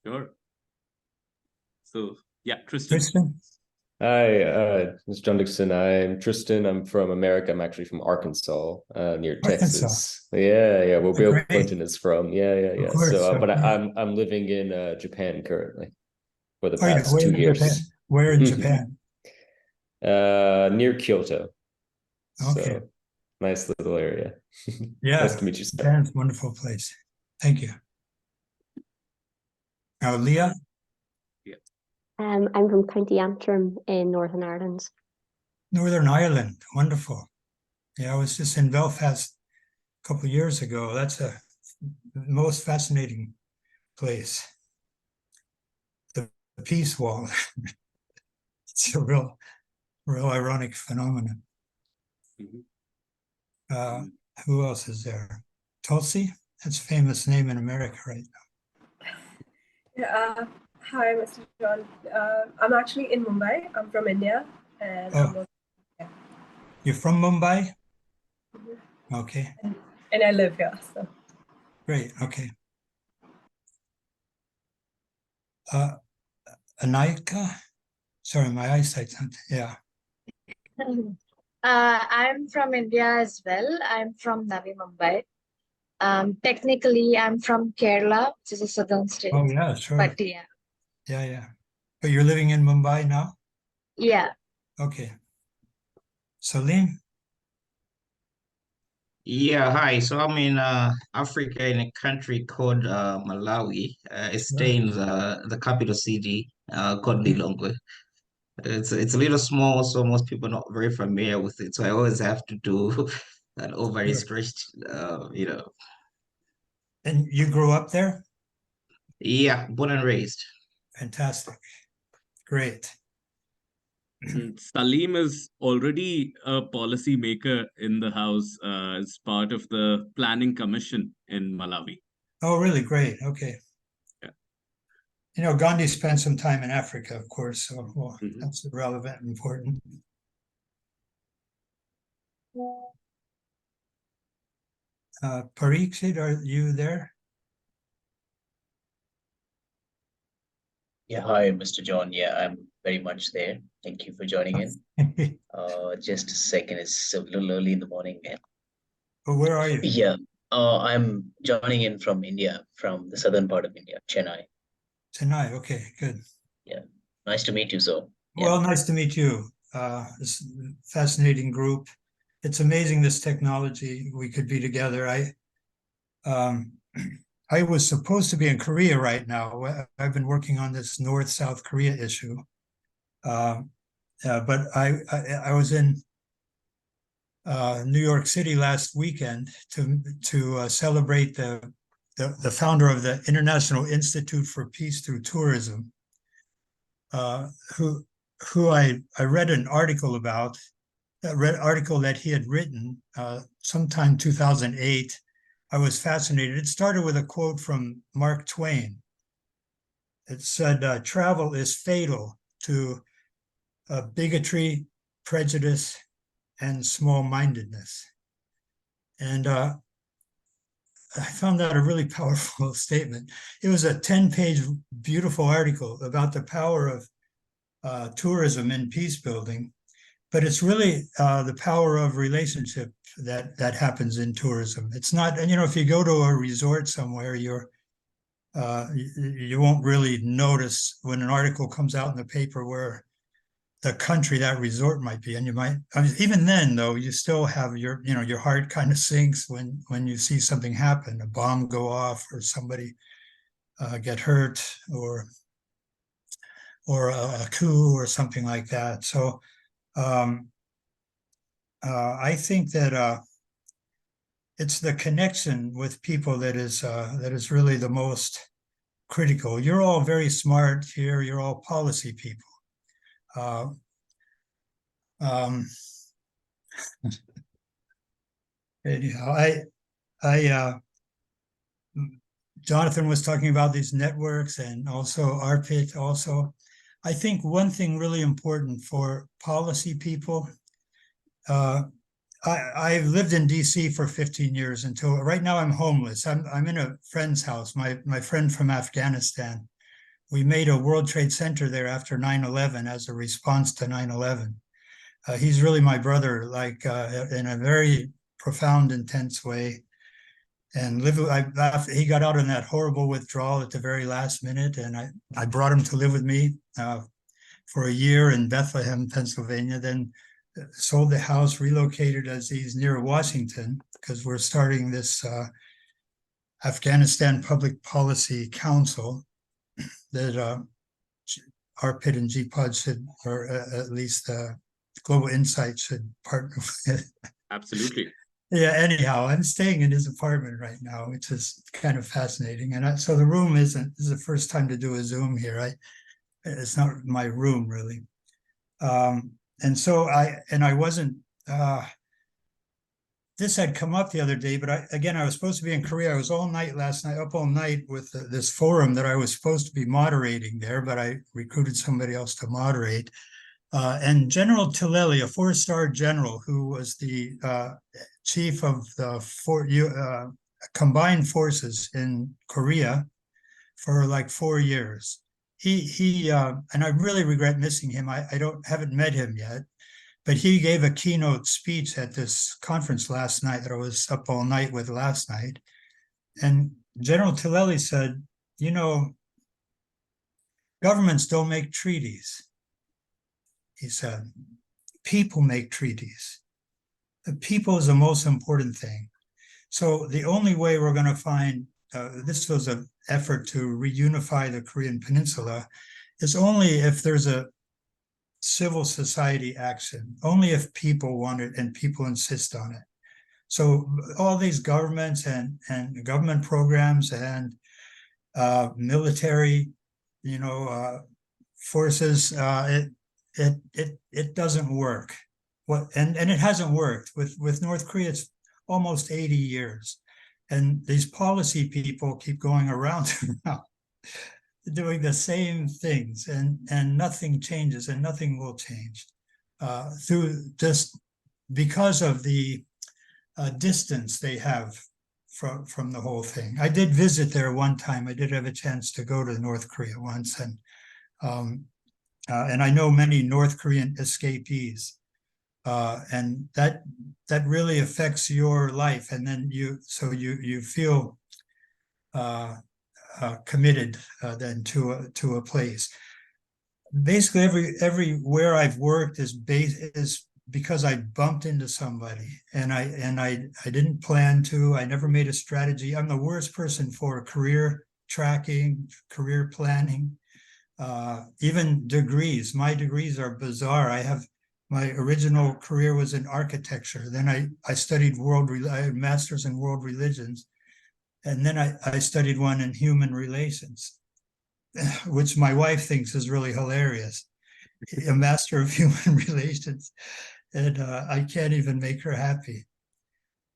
Speaker 1: Sure. So yeah, Tristan.
Speaker 4: Hi, this is John Dixon. I'm Tristan. I'm from America. I'm actually from Arkansas, near
Speaker 6: Arkansas.
Speaker 4: Texas. Yeah, where Bill
Speaker 6: Great.
Speaker 4: Clinton is from. Yeah.
Speaker 6: Of course,
Speaker 4: So,
Speaker 6: of
Speaker 4: but
Speaker 6: course.
Speaker 4: I'm living in Japan currently for the
Speaker 6: Oh, yeah,
Speaker 4: past
Speaker 6: where
Speaker 4: 2
Speaker 6: in Japan?
Speaker 4: years.
Speaker 6: Where in Japan?
Speaker 4: Near Kyoto.
Speaker 6: Okay.
Speaker 4: So nice little area.
Speaker 6: Yeah,
Speaker 4: Nice to meet you, sir.
Speaker 6: Japan's a wonderful place. Thank you. Now, Leah,
Speaker 3: I'm from County Antrim in Northern Ireland.
Speaker 6: Northern Ireland, wonderful. Yeah, I was just in Belfast a couple of years ago. That's a most fascinating place. The Peace Wall. It's a real ironic phenomenon. Who else is there? Tulsi? That's a famous name in America right now.
Speaker 7: Yeah, hi, Mr. John. I'm actually in Mumbai. I'm from India, and
Speaker 6: You're from Mumbai? Okay.
Speaker 7: And I live here. So
Speaker 6: Great. Okay. Anaika? Sorry, my eyesight's not. Yeah.
Speaker 8: I'm from India as well. I'm from Navi Mumbai. Technically, I'm from Kerala, which is a southern state.
Speaker 6: Oh, yeah, sure.
Speaker 8: But yeah.
Speaker 6: Yeah. But you're living in Mumbai now?
Speaker 8: Yeah.
Speaker 6: Okay. Salim?
Speaker 9: Yeah, hi. So I'm in Africa in a country called Malawi. It stays the capital city called Lilongwe. It's a little small, so most people are not very familiar with it. So I always have to do an overly stretched,
Speaker 6: And you grew up there?
Speaker 9: Yeah, born and raised.
Speaker 6: Fantastic. Great.
Speaker 1: Salim is already a policy maker in the House as part of the Planning Commission in Malawi.
Speaker 6: Oh, really? Great. Okay.
Speaker 1: Yeah.
Speaker 6: You know, Gandhi spent some time in Africa, of course, so well, that's relevant and important. Pariksit, are you there?
Speaker 10: Yeah, hi, Mr. John. Yeah, I'm very much there. Thank you for joining in. Just a second, it's a little early in the morning, man.
Speaker 6: Well, where are you?
Speaker 10: Yeah, I'm joining in from India, from the southern part of India, Chennai.
Speaker 6: Chennai, okay, good.
Speaker 10: Yeah, nice to meet you, sir. Yeah.
Speaker 6: Well, nice to meet you. This fascinating group. It's amazing this technology we could be together. I was supposed to be in Korea right now. I've been working on this North-South Korea issue. But I was in New York City last weekend to celebrate the founder of the International Institute for Peace Through Tourism, who I read an article about, article that he had written sometime 2008. I was fascinated. It started with a quote from Mark Twain. It said, travel is fatal to bigotry, prejudice, and small-mindedness. And I found that a really powerful statement. It was a 10-page beautiful article about the power of tourism in peace building, but it's really the power of relationship that happens in tourism. It's not, and you know, if you go to a resort somewhere, you won't really notice when an article comes out in the paper where the country that resort might be, and you might, I mean, even then though, you still have your heart kind of sinks when you see something happen, a bomb go off or somebody get hurt or a coup or something like that. So I think that it's the connection with people that is really the most critical. You're all very smart here. You're all policy people. Anyhow, Jonathan was talking about these networks and also Arpit also. I think one thing really important for policy people, I've lived in DC for 15 years right now I'm homeless. I'm in a friend's house, my friend from Afghanistan, we made a World Trade Center there after 9/11 as a response to 9/11. He's really my brother, like in a very profound, intense way. And he got out in that horrible withdrawal at the very last minute, and I brought him to live with me for a year in Bethlehem, Pennsylvania. Then sold the house, relocated as he's near Washington, because we're starting this Afghanistan Public Policy Council that ARPIT and GPODS should, or at least Global Insight should partner with.
Speaker 1: Absolutely.
Speaker 6: Yeah, anyhow, I'm staying in his apartment right now, which is kind of fascinating. And so the room this is the first time to do a Zoom here. It's not my room really. And so I wasn't, this had come up the other day, but I was supposed to be in Korea. I was up all night with this forum that I was supposed to be moderating there, but I recruited somebody else to moderate. And General Tileli, a four-star general who was the chief of the combined forces in Korea for like 4 years. He and I really regret missing him. I haven't met him yet, but he gave a keynote speech at this conference last night that I was up all night with last night. And General Tileli said, you know, governments don't make treaties. He said, people make treaties. The people is the most important thing. So the only way we're going to find, this was an effort to reunify the Korean Peninsula, is only if there's a civil society action, only if people want it and people insist on it. So all these governments and government programs and military, forces, it doesn't work. And it hasn't worked with North Korea. It's almost 80 years, and these policy people keep going around now, doing the same things, and nothing changes, and nothing will change through just because of the distance they have from the whole thing. I did visit there one time. I did have a chance to go to North Korea once, and I know many North Korean escapees, and that really affects your life, and then you feel committed then to a place. Basically, everywhere I've worked is because I bumped into somebody, and I didn't plan to. I never made a strategy. I'm the worst person for career tracking, career planning, even degrees. My degrees are bizarre. My original career was in architecture. Then I studied I had master's in world religions. And then I studied one in human relations, which my wife thinks is really hilarious. A master of human relations. And I can't even make her happy.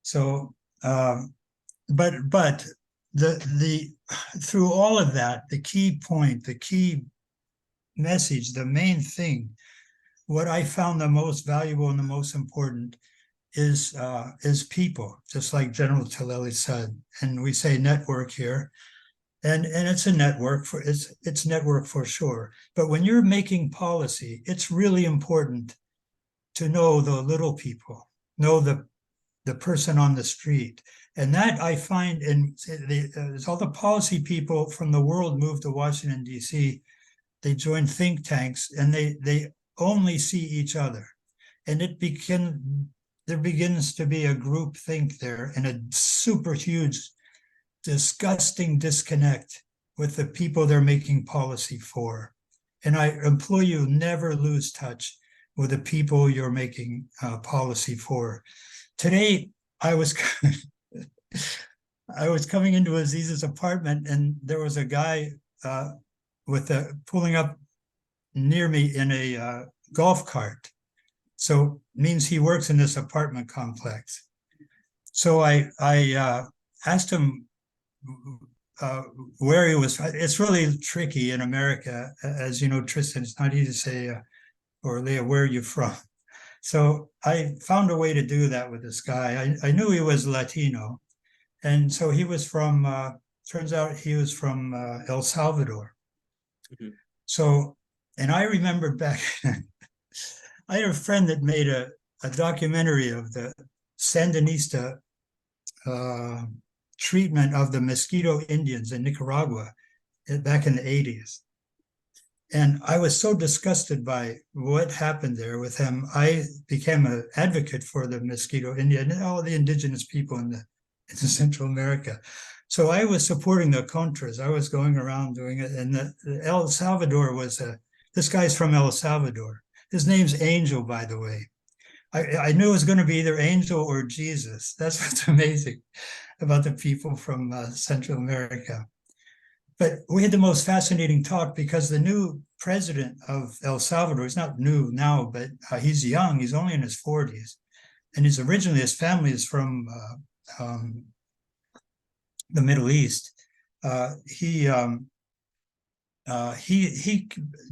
Speaker 6: So, but through all of that, the key point, the key message, the main thing, what I found the most valuable and the most important is people, just like General Tileli said. And we say network here, and it's a network it's network for sure. But when you're making policy, it's really important to know the little people, know the person on the street. And that I find all the policy people from the world move to Washington, D.C. They join think tanks, and they only see each other. And there begins to be a group think there, and a super huge, disgusting disconnect with the people they're making policy for. And I implore you, never lose touch with the people you're making policy for. Today, I was coming into Aziz's apartment, and there was a guy pulling up near me in a golf cart. So it means he works in this apartment complex. So I asked him where he was. It's really tricky in America, as you know, Tristan. It's not easy to say, or Leah, where are you from? So I found a way to do that with this guy. I knew he was Latino, and so he was from. Turns out he was from El Salvador.
Speaker 1: Mhm.
Speaker 6: So, and I remember back, I had a friend that made a documentary of the Sandinista treatment of the Mosquito Indians in Nicaragua back in the 80s. And I was so disgusted by what happened there with him. I became an advocate for the Mosquito Indian and all the indigenous people in Central America. So I was supporting the Contras. I was going around doing it. And El Salvador was this guy's from El Salvador. His name's Angel, by the way. I knew it was going to be either Angel or Jesus. That's what's amazing about the people from Central America. But we had the most fascinating talk because the new president of El Salvador, he's not new now, but he's young. He's only in his 40s. And his family is from the Middle East. He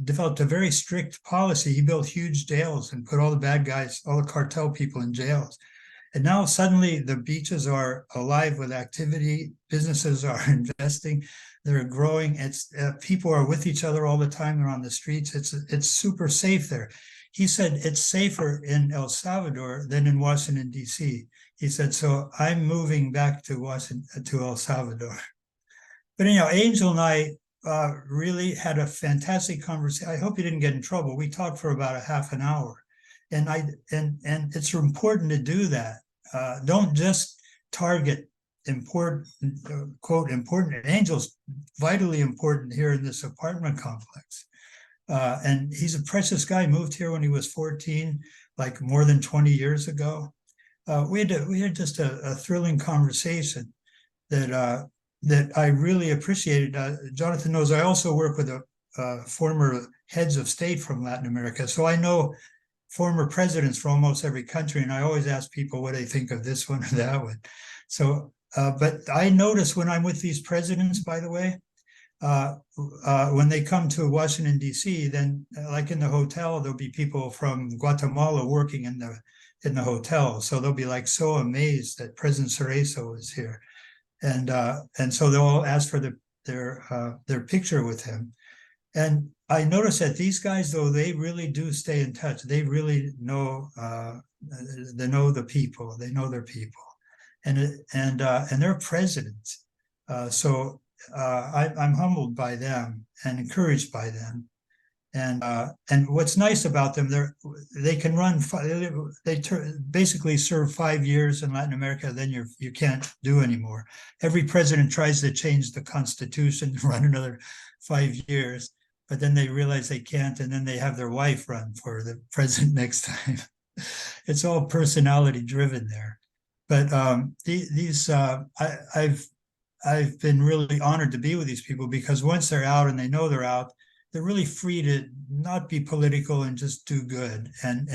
Speaker 6: developed a very strict policy. He built huge jails and put all the bad guys, all the cartel people in jails. And now suddenly the beaches are alive with activity. Businesses are investing. They're growing. It's people are with each other all the time. They're on the streets. It's super safe there. He said it's safer in El Salvador than in Washington, D.C. He said, so I'm moving back to El Salvador. But anyhow, Angel and I really had a fantastic conversation. I hope you didn't get in trouble. We talked for about a half an hour. And it's important to do that. Don't just target important, quote, important. Angel's vitally important here in this apartment complex. And he's a precious guy, moved here when he was 14, like more than 20 years ago. We had just a thrilling conversation that I really appreciated. Jonathan knows I also work with former heads of state from Latin America. So I know former presidents from almost every country, and I always ask people what they think of this one or that one. So, but I notice when I'm with these presidents, by the way, when they come to Washington, D.C., then like in the hotel, there'll be people from Guatemala working in the hotel. So they'll be like so amazed that President Cerezo is here. And so they'll all ask for their picture with him. And I noticed that these guys, though, they really do stay in touch. They really know the people. They know their people, and they're presidents. So I'm humbled by them and encouraged by them. And what's nice about them, they can run. They basically serve 5 years in Latin America. Then you can't do anymore. Every president tries to change the constitution to run another 5 years. But then they realize they can't, and then they have their wife run for the president next time. It's all personality driven there. But I've been really honored to be with these people because once they're out and they know they're out, they're really free to not be political and just do good, and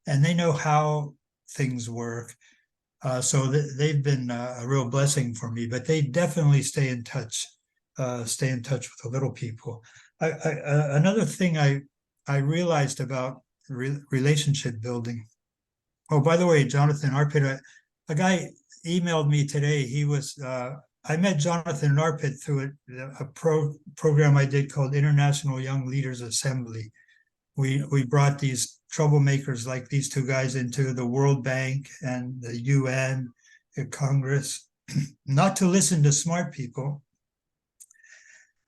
Speaker 6: they know how things work. So they've been a real blessing for me. But they definitely stay in touch with the little people. Another thing I realized about relationship building. Oh, by the way, Jonathan Arpit, a guy emailed me today. He was I met Jonathan Arpit through a program I did called International Young Leaders Assembly. We brought these troublemakers like these two guys into the World Bank and the UN, the Congress, not to listen to smart people,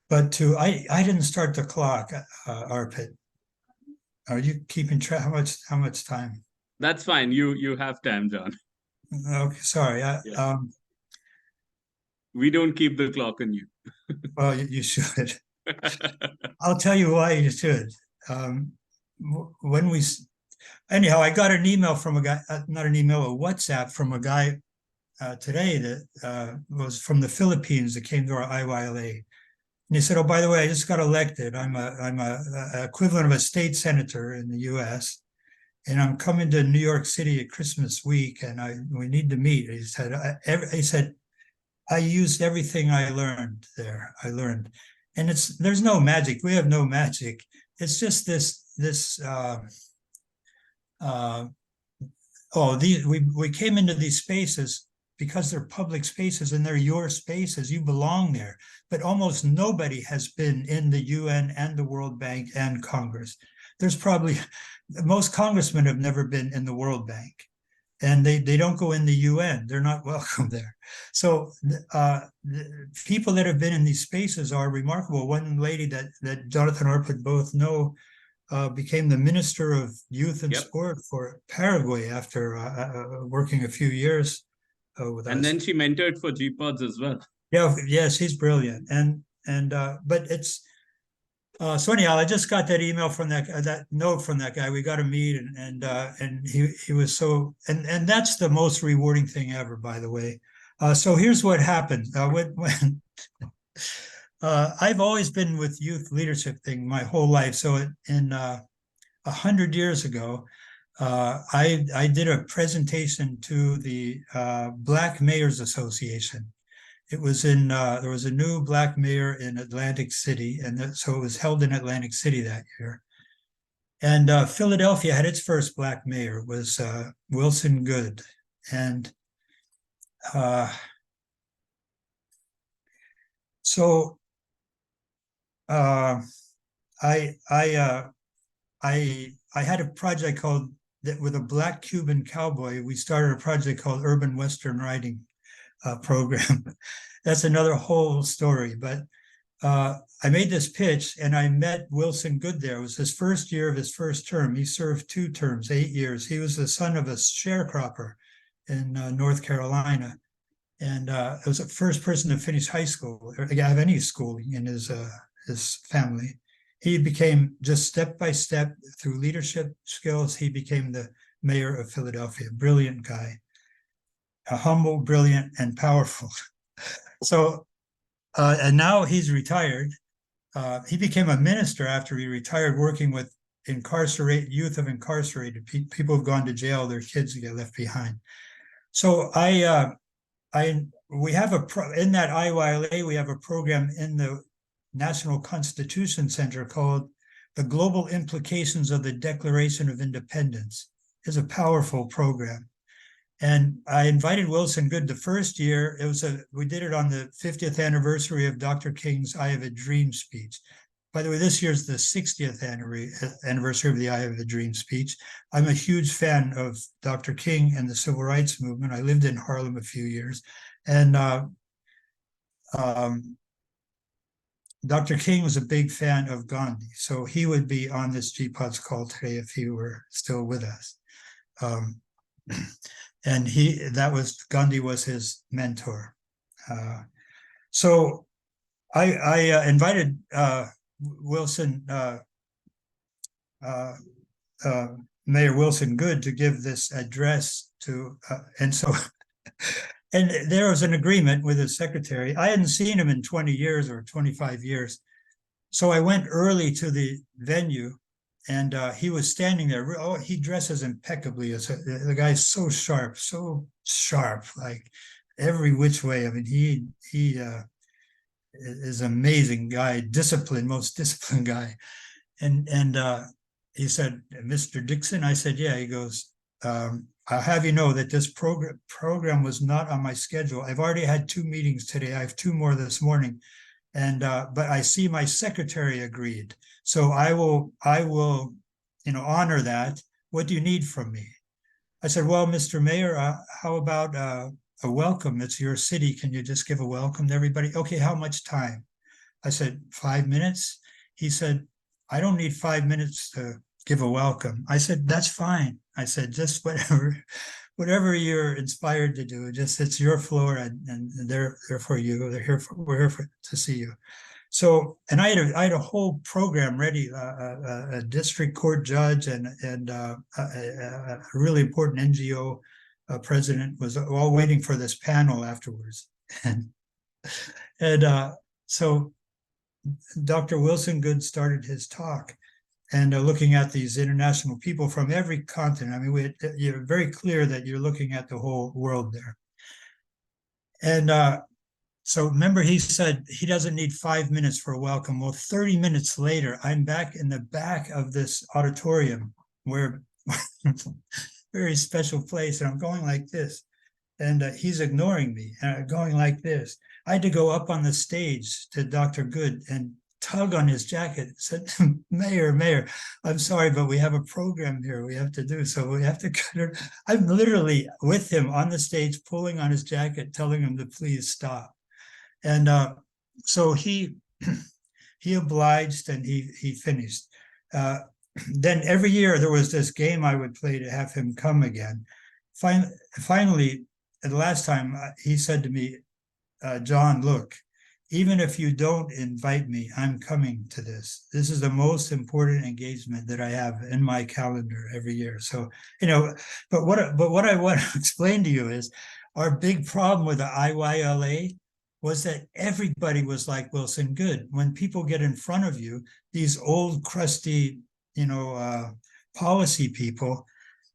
Speaker 6: but I didn't start the clock, Arpit. Are you keeping track? How much time?
Speaker 1: That's fine. You have time, John.
Speaker 6: Okay, sorry.
Speaker 1: Yeah. We don't keep the clock on you.
Speaker 6: Well, you should. I'll tell you why you should. Anyhow, I got an email from a guy, not an email, a WhatsApp from a guy today that was from the Philippines that came to our IYLA. And he said, "Oh, by the way, I just got elected. I'm a equivalent of a state senator in the U.S. and I'm coming to New York City at Christmas week, and we need to meet." He said, "I used everything I learned there. And there's no magic. We have no magic. It's just we came into these spaces because they're public spaces and they're your spaces, you belong there. But almost nobody has been in the UN and the World Bank and Congress. There's probably, most congressmen have never been in the World Bank, and they don't go in the UN. They're not welcome there. So the people that have been in these spaces are remarkable. One lady that Jonathan Arpit both know became the Minister of Youth and Sport for Paraguay after working a few years with us.
Speaker 1: And then she mentored for GPODS as well.
Speaker 6: Yeah, yes, he's brilliant. But it's so anyhow, I just got that email from that note from that guy. We got to meet, and he was so, and that's the most rewarding thing ever, by the way. So here's what happened when I've always been with youth leadership thing my whole life. So in 100 years ago, I did a presentation to the Black Mayors Association. It was in there was a new Black mayor in Atlantic City, and so it was held in Atlantic City that year. And Philadelphia had its first Black mayor. It was Wilson Good, and so I had a project called that with a Black Cuban cowboy. We started a project called Urban Western Riding program. That's another whole story. But I made this pitch, and I met Wilson Good there. It was his first year of his first term. He served 2 terms, 8 years. He was the son of a sharecropper in North Carolina. And it was the first person to finish high school or have any schooling in his family. He became, just step by step through leadership skills, he became the mayor of Philadelphia. Brilliant guy, humble, brilliant, and powerful. So, and now he's retired. He became a minister after he retired, working with youth of incarcerated people who've gone to jail, their kids get left behind. So we have in that IYLA, we have a program in the National Constitution Center called The Global Implications of the Declaration of Independence. It's a powerful program. And I invited Wilson Good the first year. We did it on the 50th anniversary of Dr. King's I Have a Dream speech. By the way, this year's the 60th anniversary of the I Have a Dream speech. I'm a huge fan of Dr. King and the civil rights movement. I lived in Harlem a few years. And Dr. King was a big fan of Gandhi. So he would be on this GPODS call today if he were still with us. And Gandhi was his mentor. So I invited Mayor Wilson Good to give this address to, and there was an agreement with his secretary. I hadn't seen him in 20 years or 25 years. So I went early to the venue, and he was standing there. Oh, he dresses impeccably. The guy's so sharp, like every which way. I mean, he is an amazing guy, most disciplined guy. And he said, Mr. Dixon? I said, yeah. He goes, I'll have you know that this program was not on my schedule. I've already had 2 meetings today. I have 2 more this morning. And but I see my secretary agreed. So I will honor that. What do you need from me? I said, well, Mr. Mayor, how about a welcome? It's your city. Can you just give a welcome to everybody? Okay, how much time? I said, 5 minutes. He said, I don't need 5 minutes to give a welcome. I said, that's fine. I said, just whatever you're inspired to do, it's your floor, and they're for you. We're here to see you. So, and I had a whole program ready. A district court judge and a really important NGO president was all waiting for this panel afterwards. So Dr. Wilson Good started his talk, and looking at these international people from every continent. I mean, you're very clear that you're looking at the whole world there. And so remember, he said he doesn't need 5 minutes for a welcome. Well, 30 minutes later, I'm back in the back of this auditorium where very special place, and I'm going like this. and he's ignoring me, going like this. I had to go up on the stage to Dr. Good and tug on his jacket, said, Mayor, I'm sorry, but we have a program here we have to do, so we have to cut it. I'm literally with him on the stage, pulling on his jacket, telling him to please stop. And so he obliged, and he finished. Then every year there was this game I would play to have him come again. Finally, the last time he said to me, John, look, even if you don't invite me, I'm coming to this. This is the most important engagement that I have in my calendar every year. So, but what I want to explain to you is our big problem with the IYLA was that everybody was like Wilson Good. When people get in front of you, these old crusty, policy people,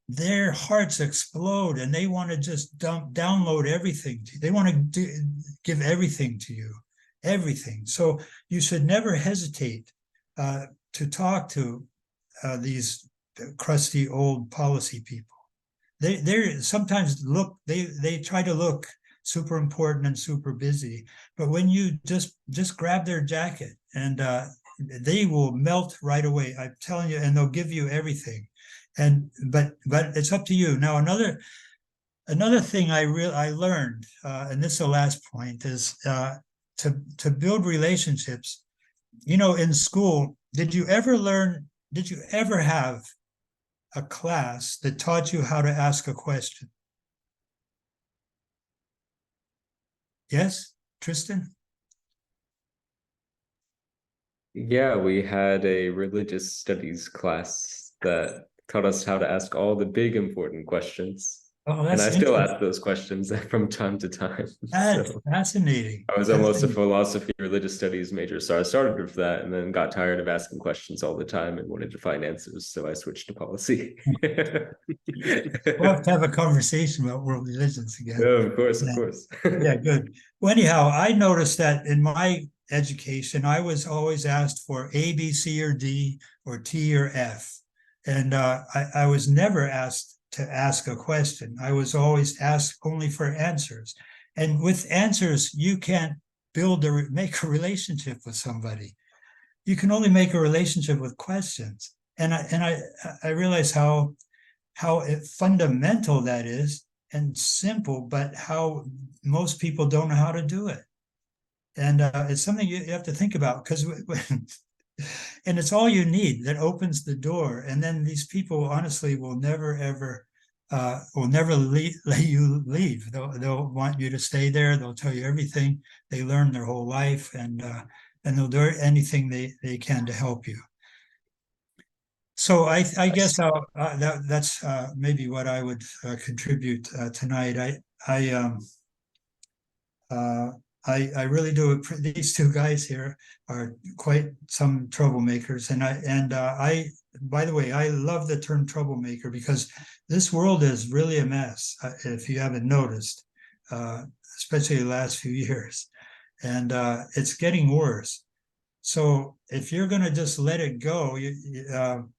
Speaker 6: their hearts explode and they want to just download everything. They want to give everything to you, everything. So you should never hesitate to talk to these crusty old policy people. They sometimes they try to look super important and super busy, but when you just grab their jacket and they will melt right away. I'm telling you, and they'll give you everything. But it's up to you. Now, another thing I learned, and this is the last point, is to build relationships. In school, did you ever have a class that taught you how to ask a question? Yes, Tristan?
Speaker 4: Yeah, we had a religious studies class that taught us how to ask all the big important questions.
Speaker 6: Oh,
Speaker 4: and I still ask those questions from time to time.
Speaker 6: That's fascinating.
Speaker 4: I was almost a philosophy, religious studies major, so I started with that and then got tired of asking questions all the time and wanted to find answers, so I switched to policy.
Speaker 6: We'll have to have a conversation about world religions again.
Speaker 4: Yeah, of course.
Speaker 6: Yeah, good. Well, anyhow, I noticed that in my education, I was always asked for A, B, C, or D, or T, or F. And I was never asked to ask a question. I was always asked only for answers. And with answers, you can't make a relationship with somebody. You can only make a relationship with questions. And I realize how fundamental that is and simple, but how most people don't know how to do it. And it's something you have to think about, because and it's all you need that opens the door. And then these people honestly will never ever let you leave. They'll want you to stay there. They'll tell you everything. They learn their whole life, and they'll do anything they can to help you. So I guess that's maybe what I would contribute tonight. I really do. These two guys here are quite some troublemakers, and I by the way, I love the term troublemaker, because this world is really a mess, if you haven't noticed, especially the last few years, and it's getting worse. So if you're going to just let it go,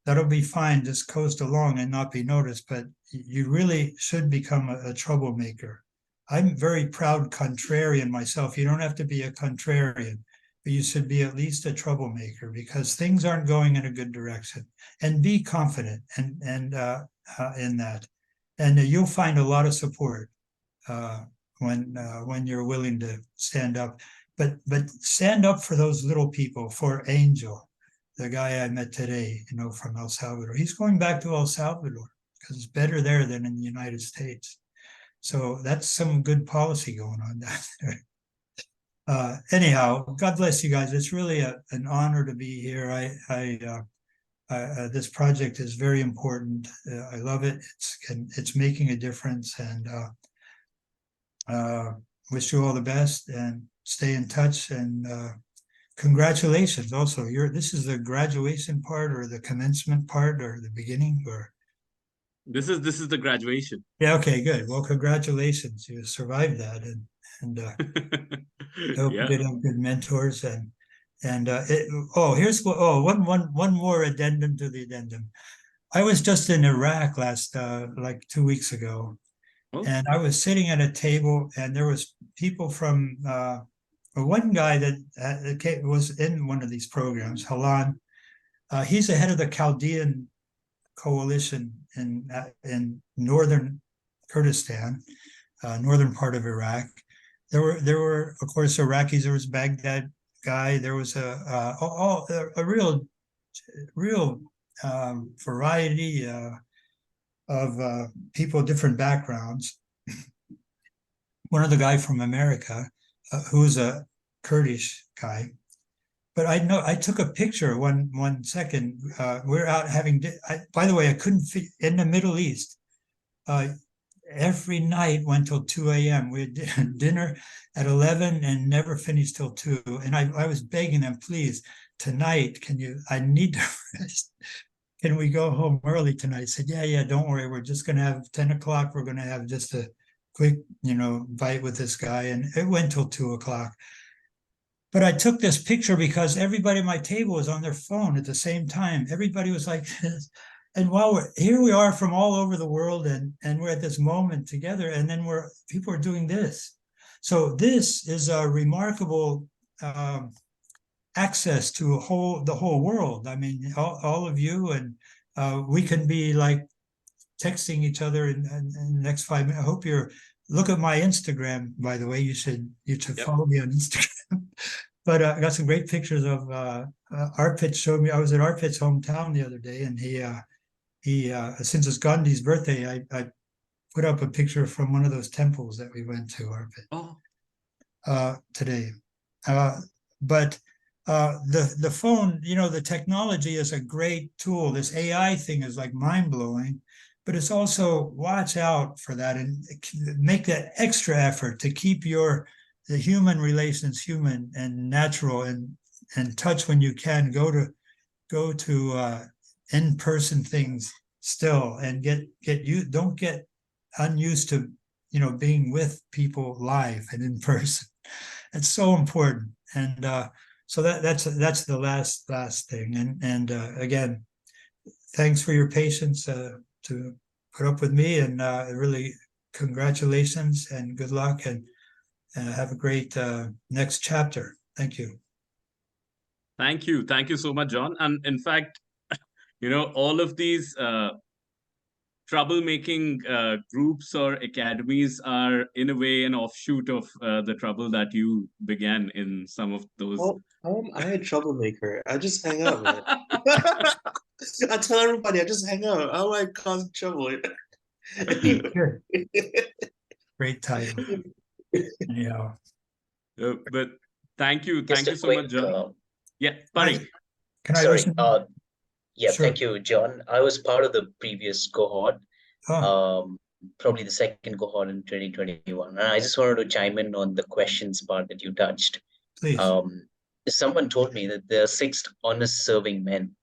Speaker 6: that'll be fine. Just coast along and not be noticed. But you really should become a troublemaker. I'm very proud contrarian myself. You don't have to be a contrarian, but you should be at least a troublemaker, because things aren't going in a good direction. And be confident and in that, and you'll find a lot of support when you're willing to stand up. But stand up for those little people, for Angel, the guy I met today, from El Salvador. He's going back to El Salvador because it's better there than in the United States. So that's some good policy going on down there. Anyhow, God bless you guys. It's really an honor to be here. This project is very important. I love it. It's making a difference, and wish you all the best, and stay in touch, and congratulations. Also, this is the graduation part, or the commencement part, or the beginning, or
Speaker 1: this is the graduation.
Speaker 6: Yeah, okay, good. Well, congratulations. You survived that, and I hope you did have good mentors, one more addendum to the addendum. I was just in Iraq like 2 weeks ago,
Speaker 1: Oh,
Speaker 6: And I was sitting at a table, and there was people from one guy that was in one of these programs, Halan. He's the head of the Chaldean coalition in northern Kurdistan, northern part of Iraq. There were of course Iraqis. There was Baghdad guy. There was a real variety of people, different backgrounds. One of the guy from America, who's a Kurdish guy. But I took a picture 1 second. We're out having, by the way, I couldn't fit in the Middle East. Every night went till 2 a.m. We had dinner at 11 and never finished till 2. And I was begging them, please, tonight, I need to rest. Can we go home early tonight? I said, yeah, don't worry. We're just going to have 10 o'clock. We're going to have just a quick, bite with this guy. And it went till 2 o'clock. But I took this picture because everybody at my table was on their phone at the same time. Everybody was like this. And while here we are from all over the world, and we're at this moment together, and then people are doing this. So this is a remarkable access to the whole world. I mean, all of you, and we can be like texting each other in the next 5 minutes. I hope look at my Instagram, by the way. You should follow me on Instagram. But I got some great pictures of Arpit showed me. I was at Arpit's hometown the other day, and he since it's Gandhi's birthday, I put up a picture from one of those temples that we went to, Arpit, today. But the phone, the technology is a great tool. This AI thing is like mind-blowing, but it's also watch out for that and make that extra effort to keep the human relations human and natural, and touch when you can. Go to in-person things still, and don't get unused to being with people live and in person. It's so important. And so that's the last thing. And again, thanks for your patience to put up with me, and really congratulations and good luck, and have a great next chapter. Thank you.
Speaker 1: Thank you so much, John. And in fact, all of these troublemaking groups or academies are in a way an offshoot of the trouble that you began in some of those.
Speaker 5: Oh, I a troublemaker. I just hang out, man. I tell everybody I just hang out. How am I causing trouble?
Speaker 6: Sure. Great title. Yeah.
Speaker 1: But thank you
Speaker 10: Just a
Speaker 1: so
Speaker 10: quick,
Speaker 1: much, John. Yeah, Pari.
Speaker 6: Can I
Speaker 10: Sorry.
Speaker 6: listen?
Speaker 10: Yeah,
Speaker 6: Sure.
Speaker 10: thank you, John. I was part of the previous cohort, probably the second cohort in 2021. And I just wanted to chime in on the questions part that you touched.
Speaker 6: Please.
Speaker 10: Someone told me that there are 6 honest serving men.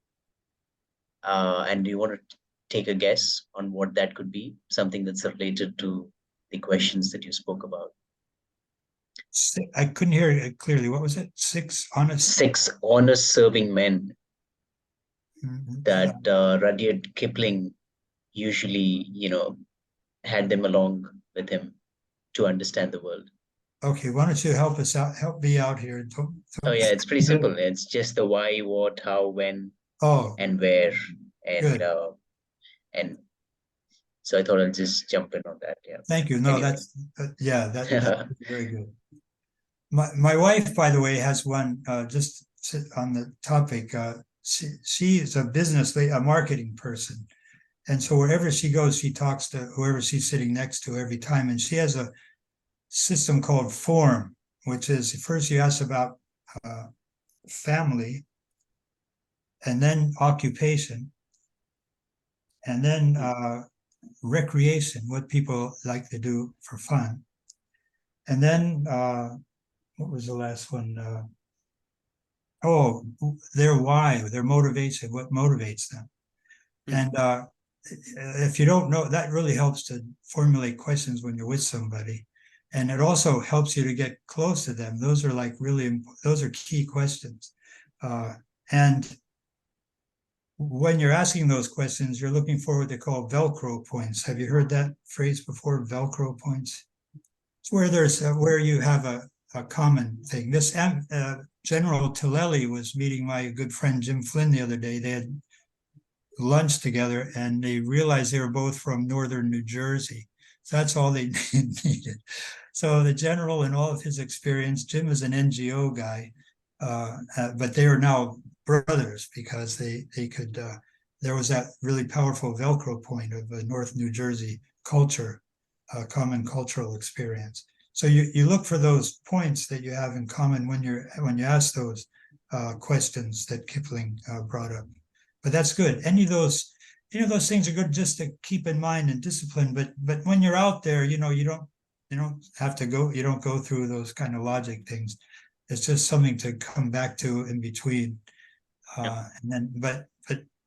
Speaker 10: And do you want to take a guess on what that could be? Something that's related to the questions that you spoke about.
Speaker 6: I couldn't hear it clearly. What was it? 6 honest?
Speaker 10: 6 honest serving men that Rudyard Kipling usually, had them along with him to understand the world.
Speaker 6: Okay, why don't you help us out? Help me out here.
Speaker 10: Oh yeah, it's pretty simple. It's just the why, what, how, when, and where, and and so I thought I'll just jump in on that. Yeah.
Speaker 6: Thank you. No,
Speaker 10: anyway.
Speaker 6: that's very good. My wife, by the way, has one just on the topic. She is a a marketing person. And so wherever she goes, she talks to whoever she's sitting next to every time. And she has a system called FORM, which is first you ask about family, and then occupation, and then recreation, what people like to do for fun. And then, what was the last one? Their why, their motivation, what motivates them. And if you don't know, that really helps to formulate questions when you're with somebody. And it also helps you to get close to them. Those are those are key questions. And when you're asking those questions, you're looking for what they call Velcro points. Have you heard that phrase before? Velcro points. It's where there's where you have a common thing. This General Tillelly was meeting my good friend Jim Flynn the other day. They had lunch together, and they realized they were both from northern New Jersey. So that's all they needed. So the general, and all of his experience, Jim is an NGO guy, but they are now brothers because they could. There was that really powerful Velcro point of a North New Jersey culture, common cultural experience. So you look for those points that you have in common when you ask those questions that Kipling brought up. But that's good. Any of those things are good just to keep in mind and discipline. But when you're out there, you don't have to go. You don't go through those kind of logic things. It's just something to come back to in between. And then, but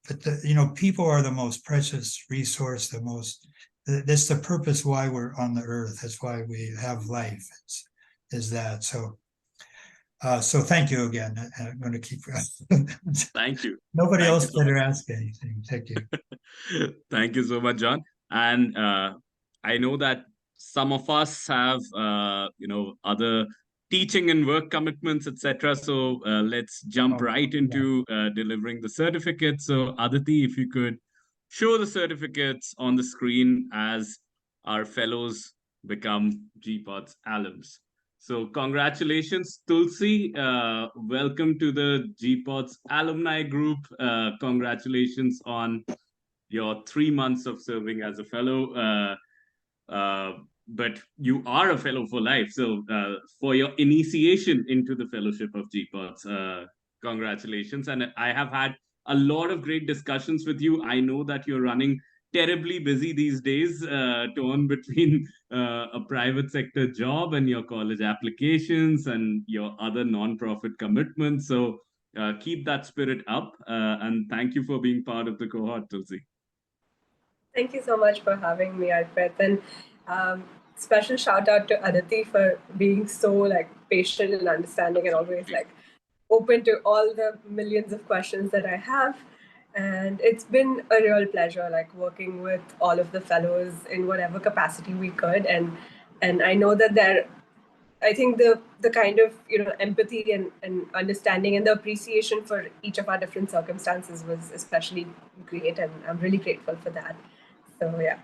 Speaker 6: the, people are the most precious resource. That's the purpose why we're on the earth. That's why we have life. Is that so? So thank you again. I'm going to keep.
Speaker 1: Thank you.
Speaker 6: Nobody
Speaker 1: Thank
Speaker 6: else
Speaker 1: you so
Speaker 6: better
Speaker 1: much.
Speaker 6: ask anything. Thank you.
Speaker 1: Thank you so much, John. And I know that some of us have, other teaching and work commitments, etc. So let's jump right into delivering the certificate. So Aditi, if you could show the certificates on the screen as our fellows become GPODS alums. So congratulations, Tulsi. Welcome to the GPODS alumni group. Congratulations on your 3 months of serving as a fellow. But you are a fellow for life. So for your initiation into the fellowship of GPODS, congratulations. And I have had a lot of great discussions with you. I know that you're running terribly busy these days, torn between a private sector job and your college applications and your other non-profit commitments. So keep that spirit up. And thank you for being part of the cohort, Tulsi.
Speaker 7: Thank you so much for having me, Arpit. And special shout out to Aditi for being so patient and understanding and always open to all the millions of questions that I have. And it's been a real pleasure working with all of the fellows in whatever capacity we could. And I know that I think the kind of empathy and understanding and the appreciation for each of our different circumstances was especially great, and I'm really grateful for that. So yeah,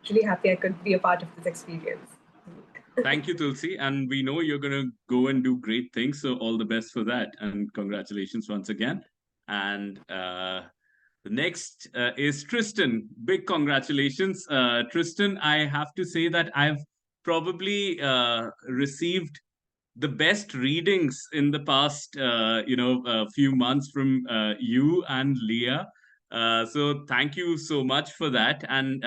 Speaker 7: really happy I could be a part of this experience.
Speaker 1: Thank you, Tulsi. And we know you're going to go and do great things. So all the best for that. And congratulations once again. And the next is Tristan. Big congratulations. Tristan, I have to say that I've probably received the best readings in the past, few months from you and Leah. So thank you so much for that. And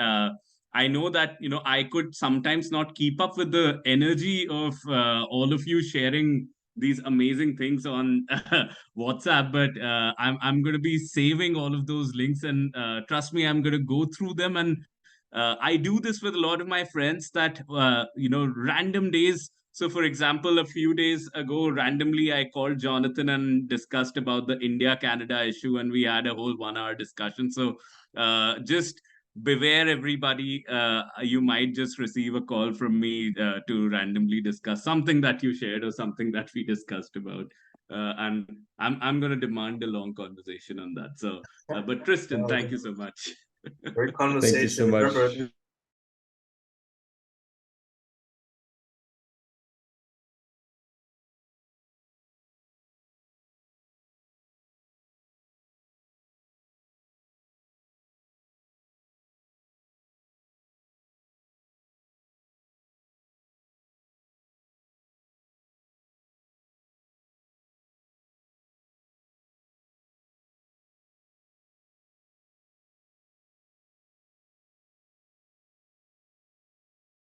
Speaker 1: I know that, I could sometimes not keep up with the energy of all of you sharing these amazing things on WhatsApp, but I'm going to be saving all of those links, and trust me, I'm going to go through them. And I do this with a lot of my friends that, random days. So, for example, a few days ago, randomly, I called Jonathan and discussed about the India-Canada issue, and we had a whole 1-hour discussion. So, just beware, everybody. You might just receive a call from me to randomly discuss something that you shared or something that we discussed about. And I'm going to demand a long conversation on that. So, but Tristan, thank you so much.
Speaker 5: Great conversation.
Speaker 4: Thank you so much.
Speaker 5: Remember,